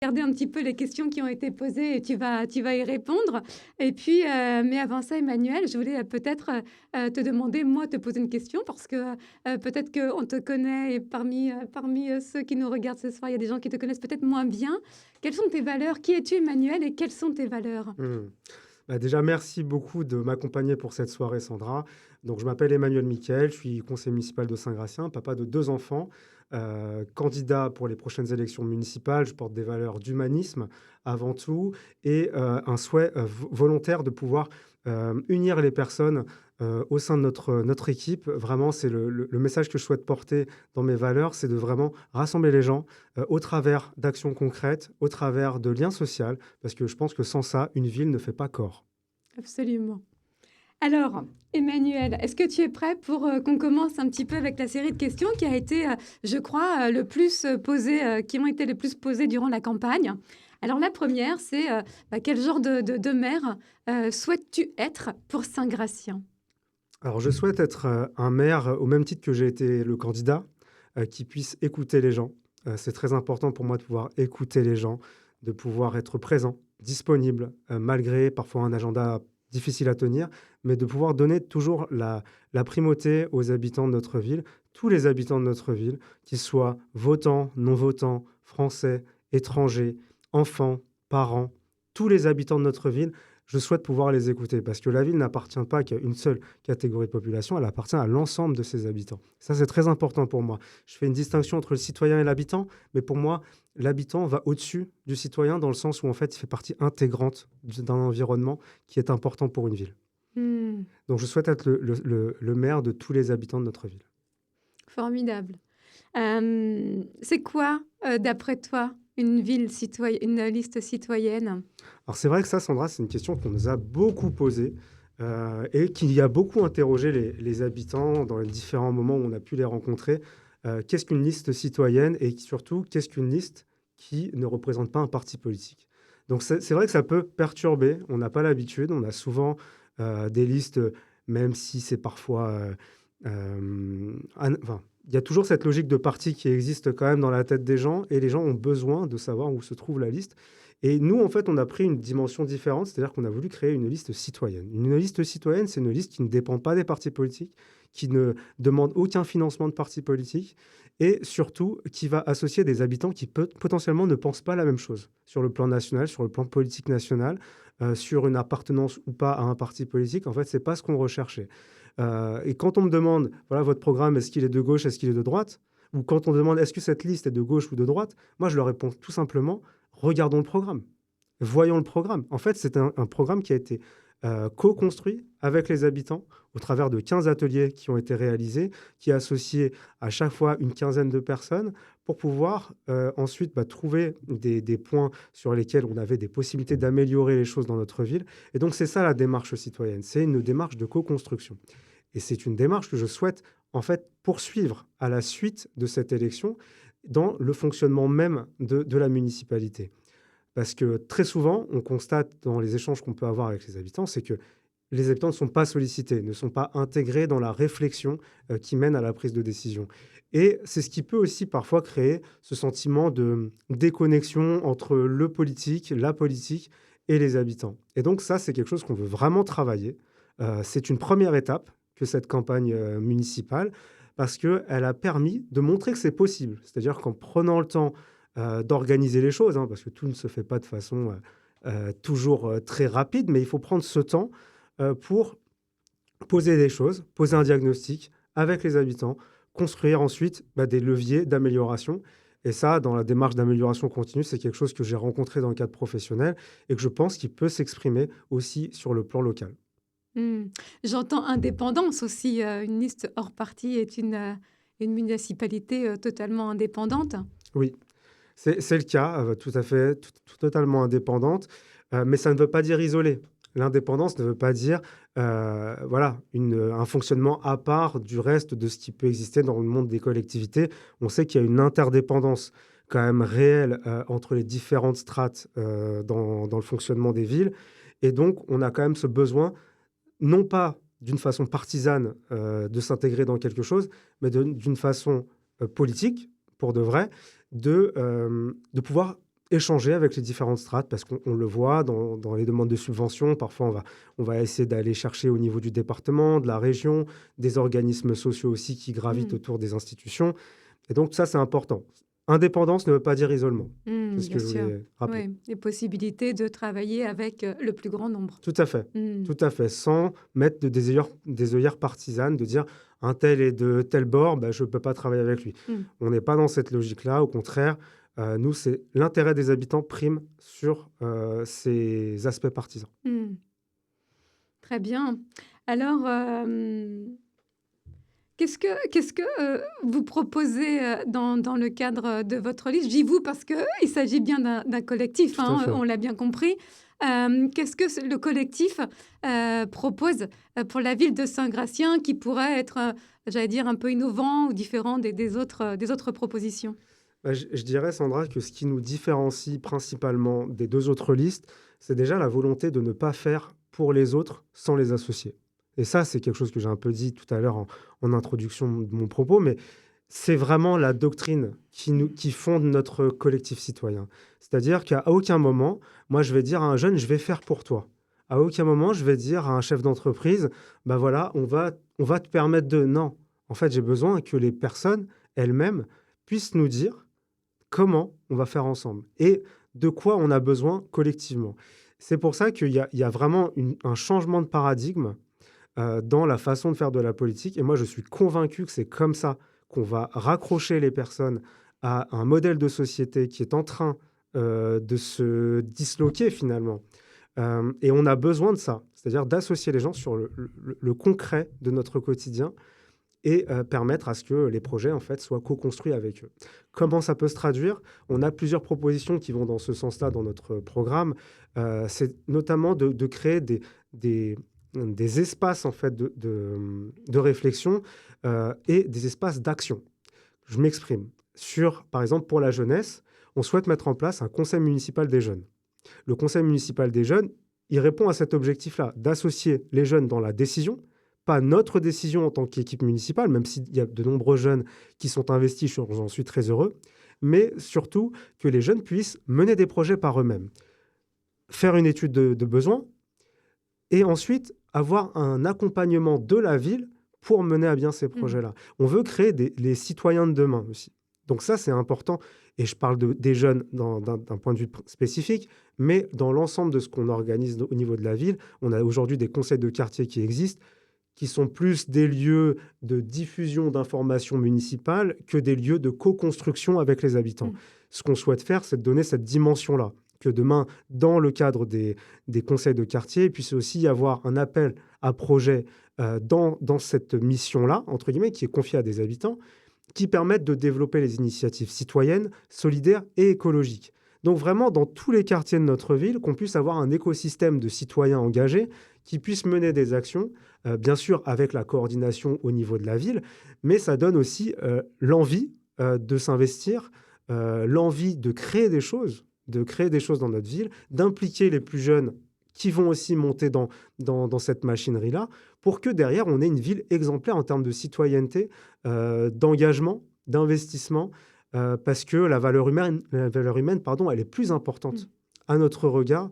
regarder un petit peu les questions qui ont été posées et tu vas y répondre. Et puis, mais avant ça, Emmanuel, je voulais, peut-être, te demander, moi, te poser une question parce que, peut-être qu'on te connaît et parmi ceux qui nous regardent ce soir, il y a des gens qui te connaissent peut-être moins bien. Quelles sont tes valeurs? Qui es-tu, Emmanuel, et quelles sont tes valeurs? Mmh. Bah, déjà, merci beaucoup de m'accompagner pour cette soirée, Sandra. Donc, je m'appelle Emmanuel Michael, je suis conseiller municipal de Saint-Gratien, papa de 2 enfants, candidat pour les prochaines élections municipales. Je porte des valeurs d'humanisme avant tout et un souhait, volontaire de pouvoir, unir les personnes, au sein de notre équipe. Vraiment, c'est le message que je souhaite porter dans mes valeurs, c'est de vraiment rassembler les gens, au travers d'actions concrètes, au travers de liens sociaux, parce que je pense que sans ça, une ville ne fait pas corps. Absolument. Alors, Emmanuel, est-ce que tu es prêt pour qu'on commence un petit peu avec la série de questions qui a été, je crois, le plus posées, qui ont été les plus posées durant la campagne? Alors, la première, c'est quel genre de maire souhaites-tu être pour Saint-Gratien? Alors, je souhaite être, un maire, au même titre que j'ai été le candidat, qui puisse écouter les gens. C'est très important pour moi de pouvoir écouter les gens, de pouvoir être présent, disponible, malgré parfois un agenda difficile à tenir, mais de pouvoir donner toujours la primauté aux habitants de notre ville, tous les habitants de notre ville, qu'ils soient votants, non votants, français, étrangers, enfants, parents, tous les habitants de notre ville, je souhaite pouvoir les écouter parce que la ville n'appartient pas qu'à une seule catégorie de population, elle appartient à l'ensemble de ses habitants. Ça, c'est très important pour moi. Je fais une distinction entre le citoyen et l'habitant, mais pour moi, l'habitant va au-dessus du citoyen dans le sens où, en fait, il fait partie intégrante d'un environnement qui est important pour une ville. Mmh, Donc, je souhaite être le maire de tous les habitants de notre ville. formidable. C'est quoi, d'après toi, une liste citoyenne? Alors, c'est vrai que ça, Sandra, c'est une question qu'on nous a beaucoup posée et qui a beaucoup interrogé les habitants dans les différents moments où on a pu les rencontrer. Qu'est-ce qu'une liste citoyenne et surtout, qu'est-ce qu'une liste qui ne représente pas un parti politique? Donc, c'est vrai que ça peut perturber. On n'a pas l'habitude. On a souvent des listes, même si c'est parfois. Enfin, il y a toujours cette logique de parti qui existe quand même dans la tête des gens et les gens ont besoin de savoir où se trouve la liste. Et nous, en fait, on a pris une dimension différente, c'est-à-dire qu'on a voulu créer une liste citoyenne. Une liste citoyenne, c'est une liste qui ne dépend pas des partis politiques, qui ne demande aucun financement de partis politiques et surtout qui va associer des habitants qui potentiellement ne pensent pas la même chose sur le plan national, sur le plan politique national, sur une appartenance ou pas à un parti politique. En fait, c'est pas ce qu'on recherchait. Et quand on me demande, voilà, votre programme, est-ce qu'il est de gauche, est-ce qu'il est de droite? Ou quand on demande, est-ce que cette liste est de gauche ou de droite? Moi, je leur réponds tout simplement, regardons le programme. Voyons le programme. En fait, c'est un programme qui a été co-construit avec les habitants au travers de 15 ateliers qui ont été réalisés, qui a associé à chaque fois une quinzaine de personnes pour pouvoir ensuite trouver des points sur lesquels on avait des possibilités d'améliorer les choses dans notre ville. Et donc, c'est ça la démarche citoyenne. C'est une démarche de co-construction. Et c'est une démarche que je souhaite en fait poursuivre à la suite de cette élection dans le fonctionnement même de la municipalité. Parce que très souvent, on constate dans les échanges qu'on peut avoir avec les habitants, c'est que les habitants ne sont pas sollicités, ne sont pas intégrés dans la réflexion qui mène à la prise de décision. Et c'est ce qui peut aussi parfois créer ce sentiment de déconnexion entre le politique, la politique et les habitants. Et donc ça, c'est quelque chose qu'on veut vraiment travailler. C'est une première étape que cette campagne municipale, parce qu'elle a permis de montrer que c'est possible. C'est-à-dire qu'en prenant le temps d'organiser les choses, hein, parce que tout ne se fait pas de façon toujours très rapide, mais il faut prendre ce temps pour poser des choses, poser un diagnostic avec les habitants, construire ensuite des leviers d'amélioration. Et ça, dans la démarche d'amélioration continue, c'est quelque chose que j'ai rencontré dans le cadre professionnel et que je pense qu'il peut s'exprimer aussi sur le plan local. Mmh. J'entends indépendance aussi, une liste hors parti est une municipalité, totalement indépendante. Oui, c'est le cas, tout à fait, totalement indépendante, mais ça ne veut pas dire isolée. L'indépendance ne veut pas dire, voilà, un fonctionnement à part du reste de ce qui peut exister dans le monde des collectivités. On sait qu'il y a une interdépendance quand même réelle, entre les différentes strates, dans le fonctionnement des villes et donc on a quand même ce besoin, non pas d'une façon partisane, de s'intégrer dans quelque chose, mais d'une façon, politique, pour de vrai, de pouvoir échanger avec les différentes strates parce qu'on le voit dans les demandes de subventions. Parfois, on va essayer d'aller chercher au niveau du département, de la région, des organismes sociaux aussi qui gravitent Mmh. autour des institutions. Et donc, ça, c'est important. Indépendance ne veut pas dire isolement. C'est ce Bien que je sûr. voulais rappeler. Oui, les possibilités de travailler avec, le plus grand nombre. Tout à fait. Mmh. Tout à fait. Sans mettre des œillères partisanes, de dire un tel est de tel bord, bah, je ne peux pas travailler avec lui. Mmh. On n'est pas dans cette logique-là. Au contraire, nous, c'est l'intérêt des habitants prime sur ces aspects partisans. Mmh. Très bien. Alors, qu'est-ce que vous proposez, dans le cadre de votre liste? Je dis «vous» parce qu'il s'agit bien d'un collectif, Tout à hein, fait. on l'a bien compris. Qu'est-ce que ce le collectif, propose, pour la ville de Saint-Gratien qui pourrait être, j'allais dire un peu innovant ou différent des autres propositions? Bah, je dirais, Sandra, que ce qui nous différencie principalement des deux autres listes, c'est déjà la volonté de ne pas faire pour les autres sans les associer. Et ça, c'est quelque chose que j'ai un peu dit tout à l'heure en introduction de mon propos, mais c'est vraiment la doctrine qui fonde notre collectif citoyen. C'est-à-dire qu'à aucun moment, moi, je vais dire à un jeune, je vais faire pour toi. À aucun moment, je vais dire à un chef d'entreprise, bah voilà, on va te permettre de... Non. En fait, j'ai besoin que les personnes elles-mêmes puissent nous dire comment on va faire ensemble et de quoi on a besoin collectivement. C'est pour ça qu'il y a vraiment un changement de paradigme dans la façon de faire de la politique. Et moi, je suis convaincu que c'est comme ça qu'on va raccrocher les personnes à un modèle de société qui est en train de se disloquer finalement. Et on a besoin de ça, c'est-à-dire d'associer les gens sur le concret de notre quotidien et permettre à ce que les projets en fait soient co-construits avec eux. Comment ça peut se traduire? On a plusieurs propositions qui vont dans ce sens-là dans notre programme. C'est notamment de créer des espaces en fait de réflexion et des espaces d'action. Je m'exprime. Par exemple, pour la jeunesse, on souhaite mettre en place un conseil municipal des jeunes. Le conseil municipal des jeunes, il répond à cet objectif-là, d'associer les jeunes dans la décision, pas notre décision en tant qu'équipe municipale, même s'il y a de nombreux jeunes qui sont investis, j'en suis très heureux, mais surtout que les jeunes puissent mener des projets par eux-mêmes, faire une étude de besoin et ensuite avoir un accompagnement de la ville pour mener à bien ces Mmh. projets-là. On veut créer les citoyens de demain aussi. Donc ça, c'est important. Et je parle des jeunes d'un point de vue spécifique, mais dans l'ensemble de ce qu'on organise au niveau de la ville, on a aujourd'hui des conseils de quartier qui existent, qui sont plus des lieux de diffusion d'informations municipales que des lieux de co-construction avec les habitants. Mmh. Ce qu'on souhaite faire, c'est de donner cette dimension-là, que demain, dans le cadre des conseils de quartier, il puisse aussi y avoir un appel à projet dans cette mission-là, entre guillemets, qui est confiée à des habitants, qui permettent de développer les initiatives citoyennes, solidaires et écologiques. Donc vraiment, dans tous les quartiers de notre ville, qu'on puisse avoir un écosystème de citoyens engagés qui puissent mener des actions, bien sûr avec la coordination au niveau de la ville, mais ça donne aussi l'envie de s'investir, l'envie de créer des choses dans notre ville, d'impliquer les plus jeunes qui vont aussi monter dans cette machinerie-là, pour que derrière, on ait une ville exemplaire en termes de citoyenneté, d'engagement, d'investissement, parce que la valeur humaine, pardon, elle est plus Mmh. importante à notre regard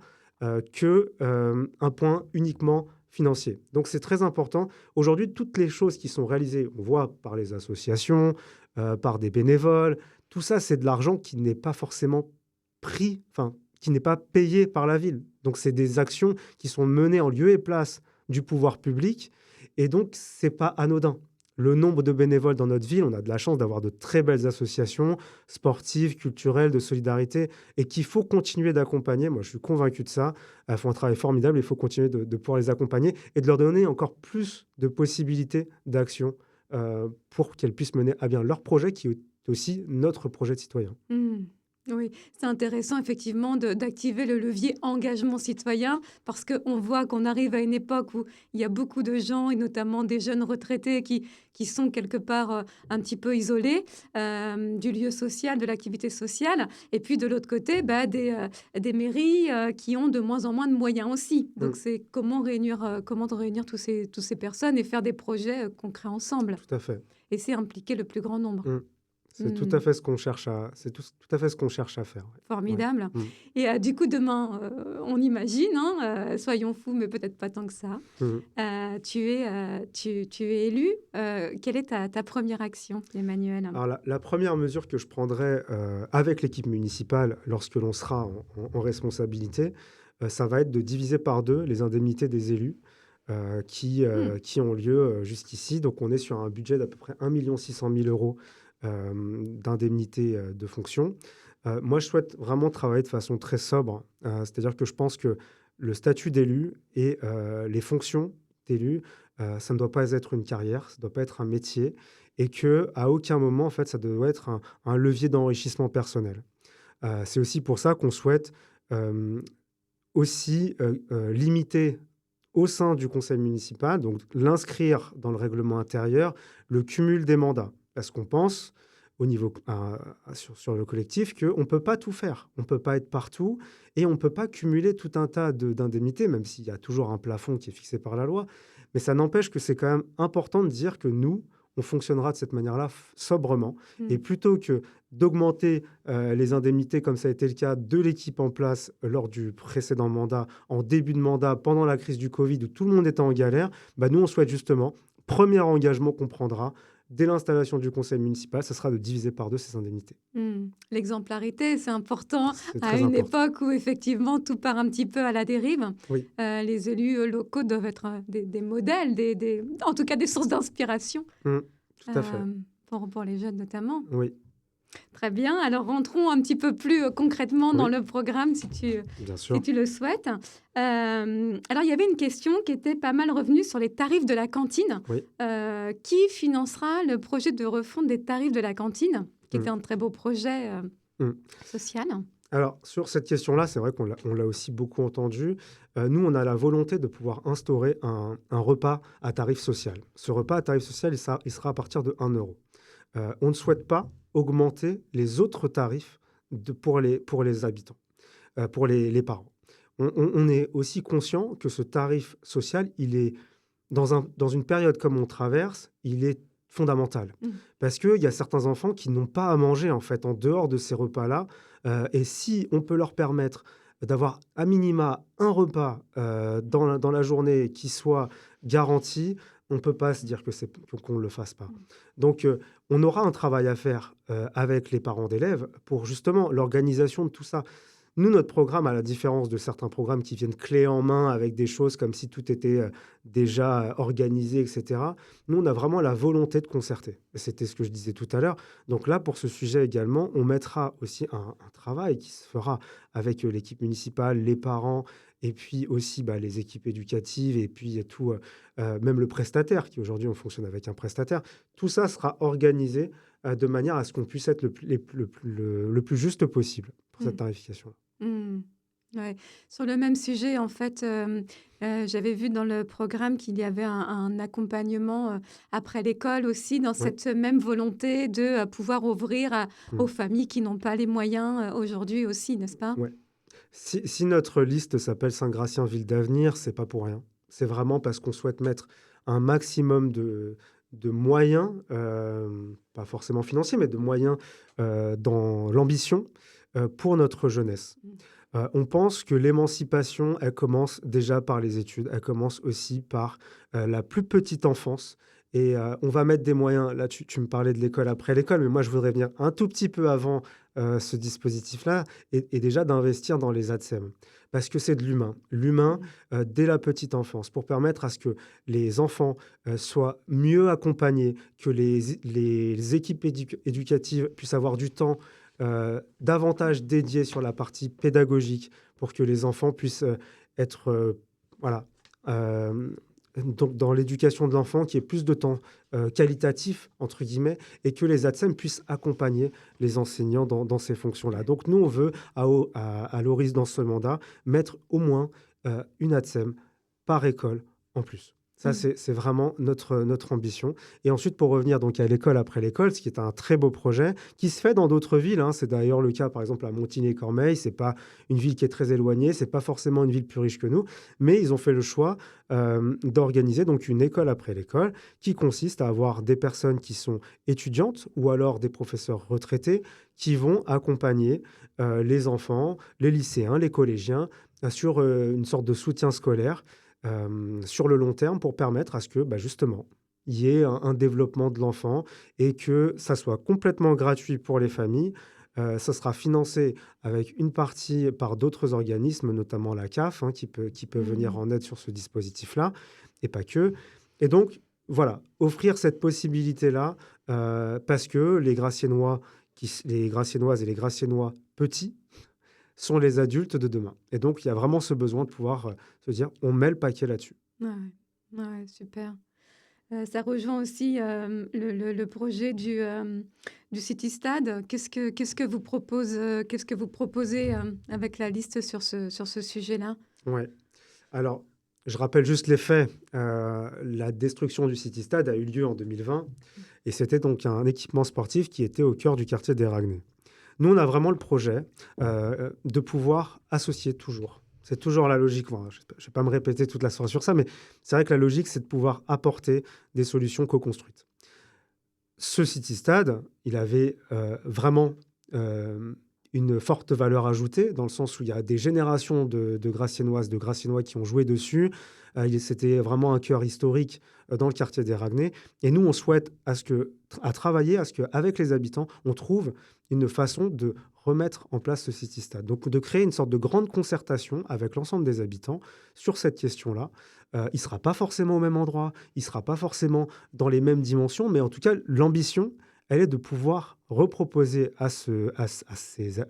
qu'un point uniquement financier. Donc c'est très important. Aujourd'hui, toutes les choses qui sont réalisées, on voit par les associations, par des bénévoles, tout ça, c'est de l'argent qui n'est pas forcément pris, enfin, qui n'est pas payé par la ville. Donc c'est des actions qui sont menées en lieu et place du pouvoir public, et donc c'est pas anodin. Le nombre de bénévoles dans notre ville, on a de la chance d'avoir de très belles associations sportives, culturelles, de solidarité, et qu'il faut continuer d'accompagner. Moi, je suis convaincu de ça. Elles font un travail formidable. Il faut continuer de pouvoir les accompagner et de leur donner encore plus de possibilités d'action pour qu'elles puissent mener à bien leur projet, qui est aussi notre projet de citoyen. Mmh. Oui, c'est intéressant effectivement d'activer le levier engagement citoyen parce qu'on voit qu'on arrive à une époque où il y a beaucoup de gens et notamment des jeunes retraités qui sont quelque part un petit peu isolés du lieu social, de l'activité sociale. Et puis de l'autre côté, bah, des mairies qui ont de moins en moins de moyens aussi. Donc Mm, c'est comment réunir tous ces personnes et faire des projets concrets ensemble. tout à fait. Et c'est impliquer le plus grand nombre. Mm. C'est tout à fait ce qu'on cherche à c'est tout à fait ce qu'on cherche à faire, ouais. Ouais. Formidable. Mmh. Et du coup, demain, on imagine, hein, soyons fous, mais peut-être pas tant que ça, Mmh. tu es élu. Quelle est ta première action, Emmanuel? Alors la 1re mesure que je prendrai, avec l'équipe municipale lorsque l'on sera en responsabilité, ça va être de diviser par 2 les indemnités des élus, Mmh. qui ont lieu, jusqu'ici. Donc on est sur un budget d'à peu près 1 600 000 € d'indemnités, de fonction. Moi, je souhaite vraiment travailler de façon très sobre, c'est-à-dire que je pense que le statut d'élu et les fonctions d'élu, ça ne doit pas être une carrière, ça ne doit pas être un métier et que à aucun moment, en fait, ça doit être un levier d'enrichissement personnel. C'est aussi pour ça qu'on souhaite, hem, aussi, limiter au sein du conseil municipal, donc l'inscrire dans le règlement intérieur, le cumul des mandats. Parce qu'on pense au niveau sur le collectif qu'on ne peut pas tout faire. On ne peut pas être partout et on ne peut pas cumuler tout un tas d'indemnités, même s'il y a toujours un plafond qui est fixé par la loi. Mais ça n'empêche que c'est quand même important de dire que nous, on fonctionnera de cette manière-là sobrement. Et Mmh. plutôt que d'augmenter les indemnités, comme ça a été le cas de l'équipe en place lors du précédent mandat, en début de mandat, pendant la crise du Covid, où tout le monde était en galère, bah, nous, on souhaite justement, premier engagement qu'on prendra, dès l'installation du conseil municipal, ce sera de diviser par 2 ces indemnités. Mmh. L'exemplarité, c'est important C'est à très une important. époque où effectivement tout part un petit peu à la dérive. Oui, Les élus locaux doivent être des modèles, en tout cas des sources d'inspiration mmh, tout à fait. euh, pour les jeunes notamment. Oui, Très bien. Alors rentrons un petit peu plus concrètement dans oui, le programme bien si sûr. tu le souhaites. Alors il y avait une question qui était pas mal revenue sur les tarifs de la cantine. Oui, Qui financera le projet de refonte des tarifs de la cantine, qui était mmh, un très beau projet mmh. social? Alors, sur cette question-là, c'est vrai qu'on l'a aussi beaucoup entendu. Nous, on a la volonté de pouvoir instaurer un repas à tarif social. Ce repas à tarif social, il sera à partir de 1 €. On ne souhaite pas augmenter les autres tarifs pour les habitants, pour les parents. On est aussi conscient que ce tarif social, il est dans une période comme on traverse, il est fondamental. Mmh. Parce qu'il y a certains enfants qui n'ont pas à manger, en fait, en dehors de ces repas-là. Et si on peut leur permettre d'avoir à minima un repas dans la journée qui soit garanti, on ne peut pas se dire qu'on ne le fasse pas. Donc, on aura un travail à faire avec les parents d'élèves pour justement l'organisation de tout ça. Nous, notre programme, à la différence de certains programmes qui viennent clé en main avec des choses comme si tout était déjà organisé, etc., nous, on a vraiment la volonté de concerter. Et c'était ce que je disais tout à l'heure. Donc là, pour ce sujet également, on mettra aussi un travail qui se fera avec l'équipe municipale, les parents, et puis aussi les équipes éducatives, et puis il y a tout, même le prestataire, qui aujourd'hui, on fonctionne avec un prestataire. Tout ça sera organisé de manière à ce qu'on puisse être le plus juste possible pour cette Mmh. tarification. Mmh. Ouais. Sur le même sujet, en fait, j'avais vu dans le programme qu'il y avait un accompagnement après l'école aussi, dans Oui. cette même volonté de pouvoir ouvrir aux Mmh. familles qui n'ont pas les moyens aujourd'hui aussi, n'est-ce pas? Ouais. Si notre liste s'appelle Saint-Gratien Ville d'avenir, c'est pas pour rien. C'est vraiment parce qu'on souhaite mettre un maximum de moyens, pas forcément financiers, mais de moyens, dans l'ambition, pour notre jeunesse. Mmh. On pense que l'émancipation, elle commence déjà par les études. Elle commence aussi par, la plus petite enfance et on va mettre des moyens. Là, tu me parlais de l'école après l'école, mais moi, je voudrais venir un tout petit peu avant, ce dispositif-là et déjà d'investir dans les ATSEM. Parce que c'est de l'humain. L'humain, Mmh. dès la petite enfance, pour permettre à ce que les enfants, soient mieux accompagnés, que les équipes éducatives puissent avoir du temps, davantage dédié sur la partie pédagogique pour que les enfants puissent, être, voilà, hem, donc dans l'éducation de l'enfant, qu'il y ait plus de temps, «qualitatif» entre guillemets et que les ATSEM puissent accompagner les enseignants dans ces fonctions-là. Donc nous, on veut à l'horizon dans ce mandat, mettre au moins, une ATSEM par école en plus. Ça, Mmh. c'est vraiment notre ambition. Et ensuite, pour revenir donc à l'école après l'école, ce qui est un très beau projet, qui se fait dans d'autres villes, hein. C'est d'ailleurs le cas, par exemple, à Montigny-Cormeilles. C'est pas une ville qui est très éloignée, c'est pas forcément une ville plus riche que nous, mais ils ont fait le choix d'organiser donc une école après l'école, qui consiste à avoir des personnes qui sont étudiantes ou alors des professeurs retraités qui vont accompagner les enfants, les lycéens, les collégiens sur une sorte de soutien scolaire sur le long terme pour permettre à ce que, bah, justement, il y ait un développement de l'enfant et que ça soit complètement gratuit pour les familles. Ça sera financé avec une partie par d'autres organismes, notamment la CAF, hein, qui peut venir Mmh. en aide sur ce dispositif-là, et pas que. Et donc, voilà, offrir cette possibilité-là, parce que les Graciennois, les Graciennoises et les Graciennois petits sont les adultes de demain. Et donc, il y a vraiment ce besoin de pouvoir se dire, on met le paquet là-dessus. Ouais, ouais. Ouais, super. Ça rejoint aussi, le projet du City Stade. Qu'est-ce que vous proposez, avec la liste sur ce sujet-là? Ouais. Alors, je rappelle juste les faits. La destruction du City Stade a eu lieu en 2020 et c'était donc un équipement sportif qui était au cœur du quartier des Ragnés. Nous, on a vraiment le projet de pouvoir associer toujours. C'est toujours la logique. Enfin, je ne vais pas me répéter toute la soirée sur ça, mais c'est vrai que la logique, c'est de pouvoir apporter des solutions co-construites. Ce City Stade, il avait vraiment une forte valeur ajoutée, dans le sens où il y a des générations de Graciennoises, de Graciennois qui ont joué dessus. C'était vraiment un cœur historique dans le quartier des Ragnés. Et nous, on souhaite à travailler à ce qu'avec les habitants, on trouve une façon de remettre en place ce City Stade. Donc, de créer une sorte de grande concertation avec l'ensemble des habitants sur cette question-là. Il ne sera pas forcément au même endroit, il ne sera pas forcément dans les mêmes dimensions, mais en tout cas, l'ambition, elle est de pouvoir reproposer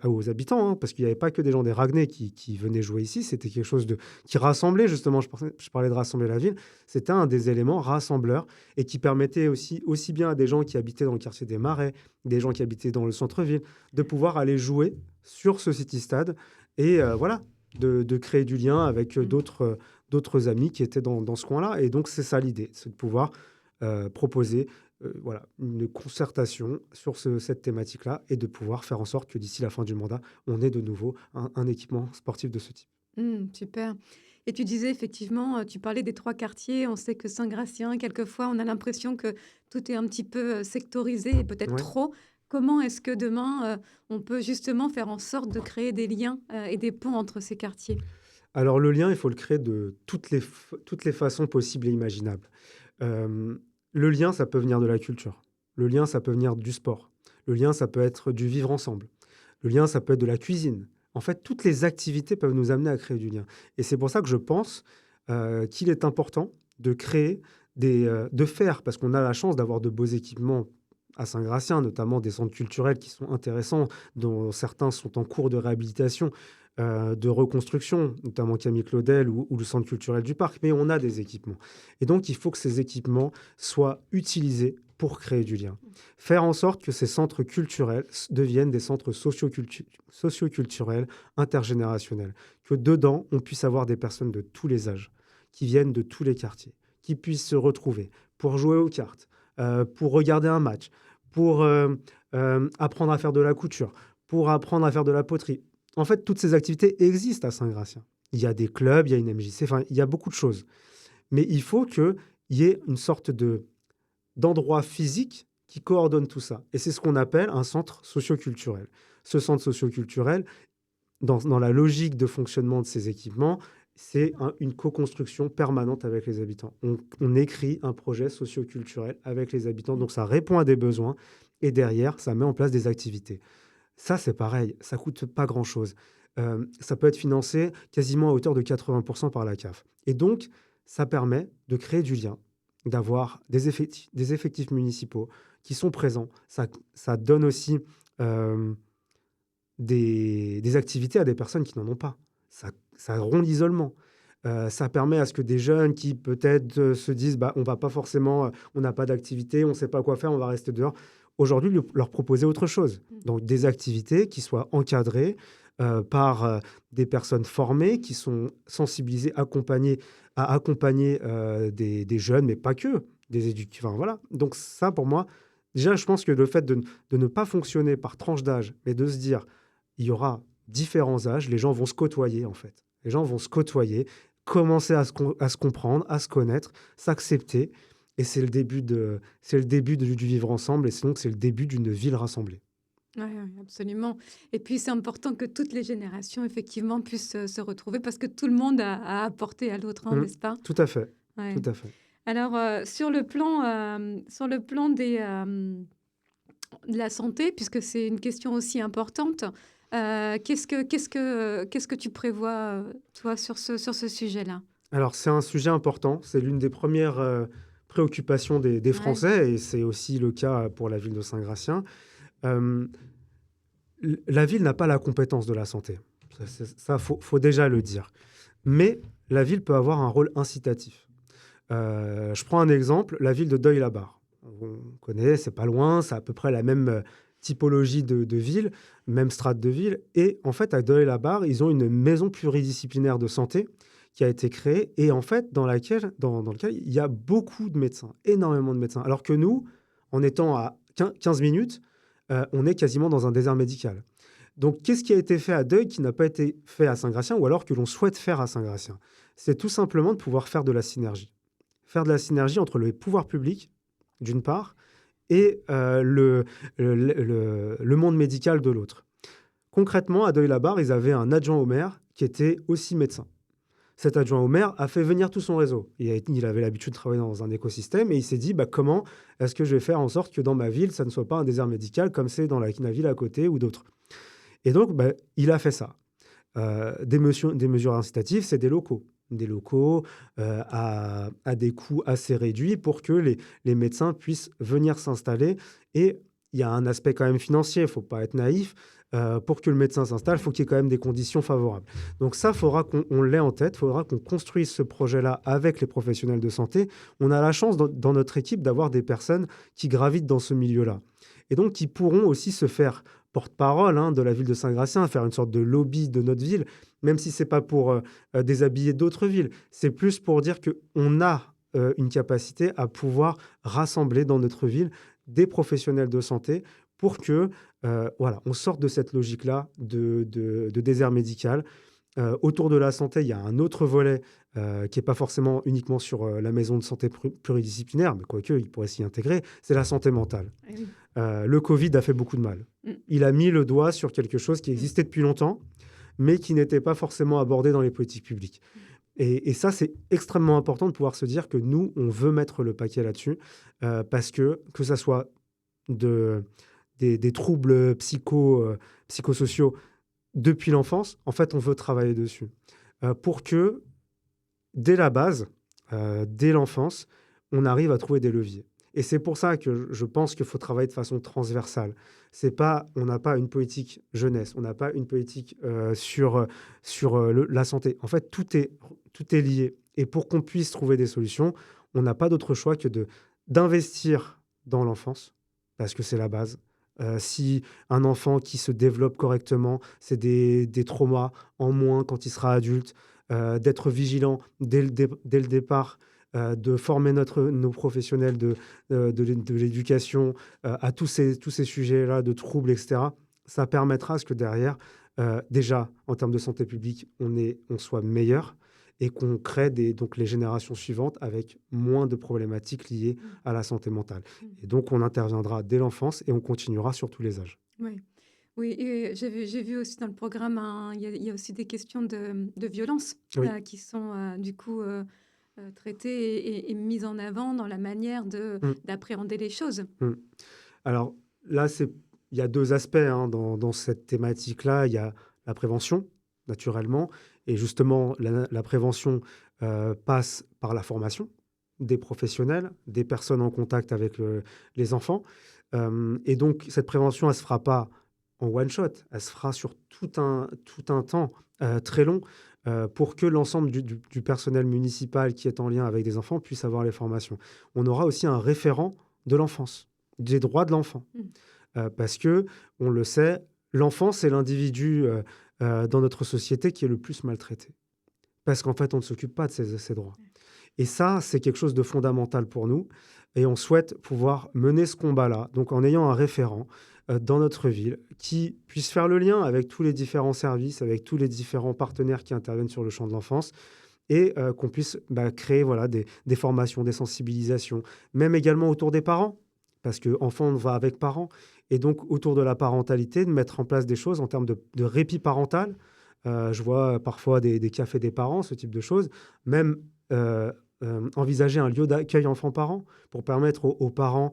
aux habitants, hein, parce qu'il n'y avait pas que des gens des Ragnais qui venaient jouer ici, c'était quelque chose qui rassemblait, justement, je parlais de rassembler la ville, c'était un des éléments rassembleurs et qui permettait aussi bien à des gens qui habitaient dans le quartier des Marais, des gens qui habitaient dans le centre-ville, de pouvoir aller jouer sur ce City Stade et voilà, de créer du lien avec Mmh. d'autres amis qui étaient dans ce coin-là. Et donc, c'est ça l'idée, c'est de pouvoir proposer voilà, une concertation sur cette thématique-là et de pouvoir faire en sorte que d'ici la fin du mandat, on ait de nouveau un équipement sportif de ce type. Super. Et tu disais effectivement, tu parlais des 3 quartiers. On sait que Saint-Gratien, quelquefois, on a l'impression que tout est un petit peu, sectorisé et peut-être Ouais. trop. Comment est-ce que demain, on peut justement faire en sorte de créer des liens, et des ponts entre ces quartiers? Alors, le lien, il faut le créer de toutes les façons possibles et imaginables. Le lien, ça peut venir de la culture. Le lien, ça peut venir du sport. Le lien, ça peut être du vivre ensemble. Le lien, ça peut être de la cuisine. En fait, toutes les activités peuvent nous amener à créer du lien. Et c'est pour ça que je pense qu'il est important de créer de faire, parce qu'on a la chance d'avoir de beaux équipements à Saint-Gratien, notamment des centres culturels qui sont intéressants, dont certains sont en cours de réhabilitation, de reconstruction, notamment Camille Claudel ou le centre culturel du parc. Mais on a des équipements. Et donc, il faut que ces équipements soient utilisés pour créer du lien. Faire en sorte que ces centres culturels deviennent des centres socioculturels intergénérationnels. Que dedans, on puisse avoir des personnes de tous les âges, qui viennent de tous les quartiers, qui puissent se retrouver pour jouer aux cartes, pour regarder un match, pour apprendre à faire de la couture, pour apprendre à faire de la poterie. En fait, toutes ces activités existent à Saint-Gratien. Il y a des clubs, il y a une MJC, enfin, il y a beaucoup de choses. Mais il faut qu'il y ait une sorte d'endroit physique qui coordonne tout ça. Et c'est ce qu'on appelle un centre socioculturel. Ce centre socioculturel, dans la logique de fonctionnement de ces équipements, c'est une co-construction permanente avec les habitants. On écrit un projet socioculturel avec les habitants, donc ça répond à des besoins, et derrière, ça met en place des activités. Ça, c'est pareil, ça coûte pas grand-chose. Ça peut être financé quasiment à hauteur de 80% par la CAF. Et donc, ça permet de créer du lien, d'avoir des effectifs municipaux qui sont présents. Ça donne aussi des activités à des personnes qui n'en ont pas. Ça rompt l'isolement. Ça permet à ce que des jeunes qui peut-être se disent bah, on va pas forcément, on n'a pas d'activité, on ne sait pas quoi faire, on va rester dehors. Aujourd'hui, leur proposer autre chose. Mmh. Donc des activités qui soient encadrées, par des personnes formées qui sont sensibilisées, à accompagner des jeunes, mais pas que, enfin voilà. Donc ça, pour moi, déjà, je pense que le fait de ne pas fonctionner par tranche d'âge, mais de se dire, il y aura différents âges, les gens vont se côtoyer, en fait. Les gens vont se côtoyer, commencer à se comprendre, à se connaître, s'accepter. Et c'est le début du vivre ensemble, et donc c'est le début d'une ville rassemblée. Ouais, ouais, absolument. Et puis, c'est important que toutes les générations, effectivement, puissent se retrouver parce que tout le monde a apporté à l'autre, hein, Mm. n'est-ce pas? Tout à fait, Ouais. tout à fait. Alors, sur le plan de la santé, puisque c'est une question aussi importante, qu'est-ce que tu prévois, toi, sur ce sujet-là? Alors, c'est un sujet important. C'est l'une des premières préoccupations des Ouais. Français, et c'est aussi le cas pour la ville de Saint-Gratien. Euh, la ville n'a pas la compétence de la santé. Ça, faut déjà le dire. Mais la ville peut avoir un rôle incitatif. Je prends un exemple, la ville de Deuil-la-Barre. On connaît, c'est pas loin, c'est à peu près la même typologie de ville, même strate de ville. Et en fait, à Deuil-la-Barre, ils ont une maison pluridisciplinaire de santé qui a été créée et en fait, dans lequel il y a beaucoup de médecins, énormément de médecins. Alors que nous, en étant à 15 minutes, on est quasiment dans un désert médical. Donc, qu'est-ce qui a été fait à Deuil qui n'a pas été fait à Saint-Gratien ou alors que l'on souhaite faire à Saint-Gratien? C'est tout simplement de pouvoir faire de la synergie. Faire de la synergie entre les pouvoirs publics, d'une part, et le monde médical de l'autre. Concrètement, à Deuil-la-Barre, ils avaient un adjoint au maire qui était aussi médecin. Cet adjoint au maire a fait venir tout son réseau. Il avait l'habitude de travailler dans un écosystème et il s'est dit comment est-ce que je vais faire en sorte que dans ma ville, ça ne soit pas un désert médical comme c'est dans la ville à côté ou d'autres. Et donc, il a fait ça. Des mesures incitatives, c'est des locaux. Des locaux à des coûts assez réduits pour que les médecins puissent venir s'installer. Et il y a un aspect quand même financier, il ne faut pas être naïf. Pour que le médecin s'installe, il faut qu'il y ait quand même des conditions favorables. Donc ça, il faudra qu'on l'ait en tête, il faudra qu'on construise ce projet-là avec les professionnels de santé. On a la chance dans notre équipe d'avoir des personnes qui gravitent dans ce milieu-là. Et donc, qui pourront aussi se faire porte-parole de la ville de Saint-Gratien, faire une sorte de lobby de notre ville, même si ce n'est pas pour déshabiller d'autres villes. C'est plus pour dire qu'on a une capacité à pouvoir rassembler dans notre ville des professionnels de santé pour que on sorte de cette logique-là de désert médical. Autour de la santé, il y a un autre volet qui n'est pas forcément uniquement sur la maison de santé pluridisciplinaire, mais quoique, il pourrait s'y intégrer, c'est la santé mentale. Eh oui. Le Covid a fait beaucoup de mal. Mm. Il a mis le doigt sur quelque chose qui existait depuis longtemps, mais qui n'était pas forcément abordé dans les politiques publiques. Et ça, c'est extrêmement important de pouvoir se dire que nous, on veut mettre le paquet là-dessus, parce que ça soit des troubles psychosociaux depuis l'enfance, en fait, on veut travailler dessus. Pour que, dès la base, dès l'enfance, on arrive à trouver des leviers. Et c'est pour ça que je pense qu'il faut travailler de façon transversale. On n'a pas une politique jeunesse, on n'a pas une politique sur la santé. En fait, tout est lié. Et pour qu'on puisse trouver des solutions, on n'a pas d'autre choix que d'investir dans l'enfance, parce que c'est la base. Si un enfant qui se développe correctement, c'est des traumas en moins quand il sera adulte, d'être vigilant dès le départ, de former nos professionnels de l'éducation à tous ces sujets-là de troubles, etc. Ça permettra à ce que derrière, déjà, en termes de santé publique, on soit meilleur et qu'on crée donc les générations suivantes avec moins de problématiques liées à la santé mentale. Et donc, on interviendra dès l'enfance et on continuera sur tous les âges. Oui. Oui, et j'ai vu aussi dans le programme, il y a aussi des questions de violence Oui. qui sont du coup traitées et mises en avant dans la manière Mm. d'appréhender les choses. Mm. Alors là, il y a deux aspects dans cette thématique-là. Il y a la prévention, naturellement, et justement, la prévention passe par la formation des professionnels, des personnes en contact avec les enfants. Et donc, cette prévention, elle ne se fera pas en one shot, elle se fera sur tout un temps très long pour que l'ensemble du personnel municipal qui est en lien avec des enfants puisse avoir les formations. On aura aussi un référent de l'enfance, des droits de l'enfant. Parce que, on le sait, l'enfant, c'est l'individu dans notre société qui est le plus maltraité. Parce qu'en fait, on ne s'occupe pas de ces droits. Et ça, c'est quelque chose de fondamental pour nous. Et on souhaite pouvoir mener ce combat-là, donc en ayant un référent dans notre ville qui puisse faire le lien avec tous les différents services, avec tous les différents partenaires qui interviennent sur le champ de l'enfance, et qu'on puisse créer voilà, des formations, des sensibilisations, même également autour des parents, parce qu'enfant va avec parents, et donc autour de la parentalité, de mettre en place des choses en termes de répit parental. Je vois parfois des cafés des parents, ce type de choses, même envisager un lieu d'accueil enfants-parents pour permettre aux parents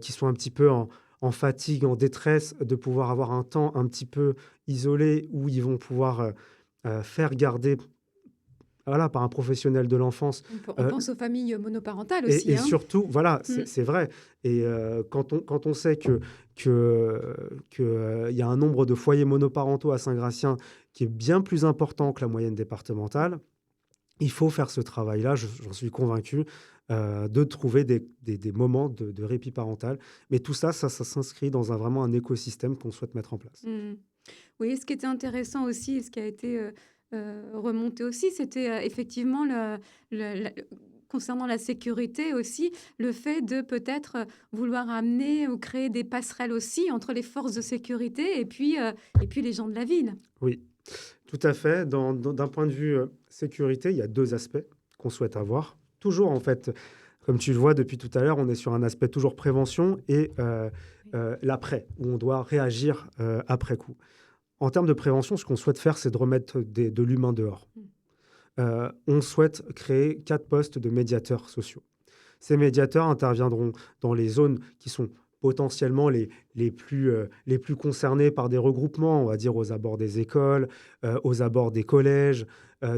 qui sont un petit peu en fatigue, en détresse, de pouvoir avoir un temps un petit peu isolé où ils vont pouvoir faire garder voilà, par un professionnel de l'enfance. On pense aux familles monoparentales Et, aussi, et hein. surtout, voilà, Mmh. c'est vrai. Et quand on sait que, y a un nombre de foyers monoparentaux à Saint-Gratien qui est bien plus important que la moyenne départementale, il faut faire ce travail-là, j'en suis convaincu, de trouver des moments de répit parental. Mais tout ça, ça s'inscrit dans vraiment un écosystème qu'on souhaite mettre en place. Mmh. Oui, ce qui était intéressant aussi et ce qui a été, remonté aussi, c'était, effectivement le concernant la sécurité aussi, le fait de peut-être, vouloir amener ou créer des passerelles aussi entre les forces de sécurité et puis les gens de la ville. Oui, tout à fait. D'un point de vue sécurité, il y a deux aspects qu'on souhaite avoir. Toujours, en fait, comme tu le vois depuis tout à l'heure, on est sur un aspect toujours prévention et l'après, où on doit réagir après coup. En termes de prévention, ce qu'on souhaite faire, c'est de remettre de l'humain dehors. Mmh. On souhaite créer 4 postes de médiateurs sociaux. Ces médiateurs interviendront dans les zones qui sont potentiellement les plus concernées par des regroupements, on va dire aux abords des écoles, aux abords des collèges,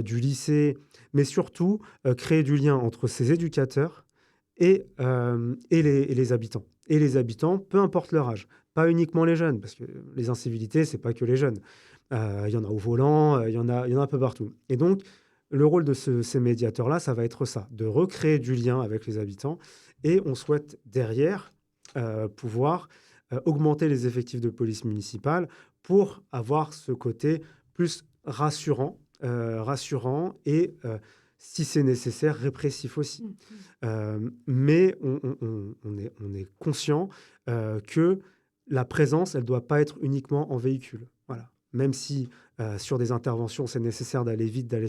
du lycée, mais surtout créer du lien entre ces éducateurs et les habitants. Et les habitants, peu importe leur âge, pas uniquement les jeunes, parce que les incivilités, c'est pas que les jeunes. Il y en a au volant, il y en a un peu partout. Et donc, le rôle de ces médiateurs-là, ça va être ça, de recréer du lien avec les habitants. Et on souhaite derrière pouvoir augmenter les effectifs de police municipale pour avoir ce côté plus rassurant et, si c'est nécessaire, répressif aussi. Mmh. Mais on est conscient que la présence, elle ne doit pas être uniquement en véhicule. Voilà. Même si sur des interventions, c'est nécessaire d'aller vite, d'aller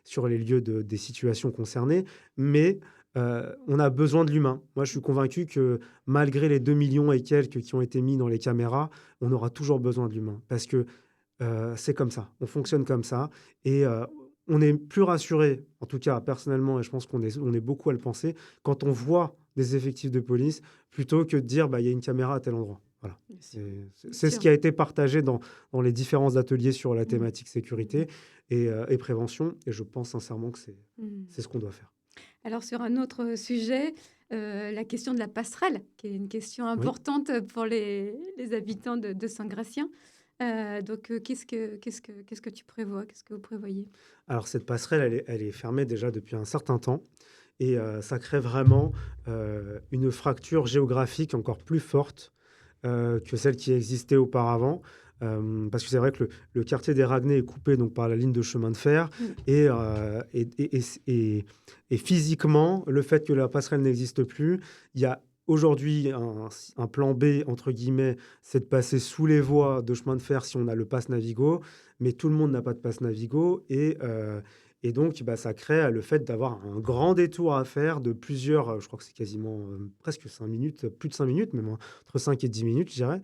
sur les lieux des situations concernées, mais on a besoin de l'humain. Moi, je suis convaincu que malgré les 2 millions et quelques qui ont été mis dans les caméras, on aura toujours besoin de l'humain parce que c'est comme ça, on fonctionne comme ça et on est plus rassuré, en tout cas personnellement, et je pense on est beaucoup à le penser, quand on voit des effectifs de police, plutôt que de dire il y a une caméra à tel endroit. Voilà. Bien sûr, bien C'est ce sûr. qui a été partagé dans les différents ateliers sur la Mmh. thématique sécurité et prévention, et je pense sincèrement que Mmh. c'est ce qu'on doit faire. Alors sur un autre sujet, la question de la passerelle, qui est une question Oui. importante pour les habitants de Saint-Gratien. Donc qu'est-ce que tu prévois? Qu'est-ce que vous prévoyez? Alors cette passerelle, elle est fermée déjà depuis un certain temps, et ça crée vraiment une fracture géographique encore plus forte que celle qui existait auparavant. Parce que c'est vrai que le quartier des Raguenay est coupé donc, par la ligne de chemin de fer. Mmh. Et physiquement, le fait que la passerelle n'existe plus, il y a aujourd'hui un plan B, entre guillemets, c'est de passer sous les voies de chemin de fer si on a le pass Navigo. Mais tout le monde n'a pas de pass Navigo. Et donc, ça crée le fait d'avoir un grand détour à faire de plusieurs, je crois que c'est quasiment presque 5 minutes, plus de 5 minutes, même entre 5 et 10 minutes, je dirais.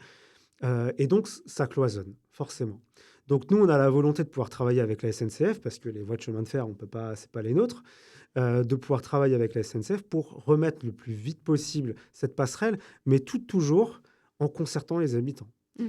Et donc, ça cloisonne, forcément. Donc, nous, on a la volonté de pouvoir travailler avec la SNCF, parce que les voies de chemin de fer, on peut pas, c'est pas les nôtres, de pouvoir travailler avec la SNCF pour remettre le plus vite possible cette passerelle, mais toujours en concertant les habitants. Mmh.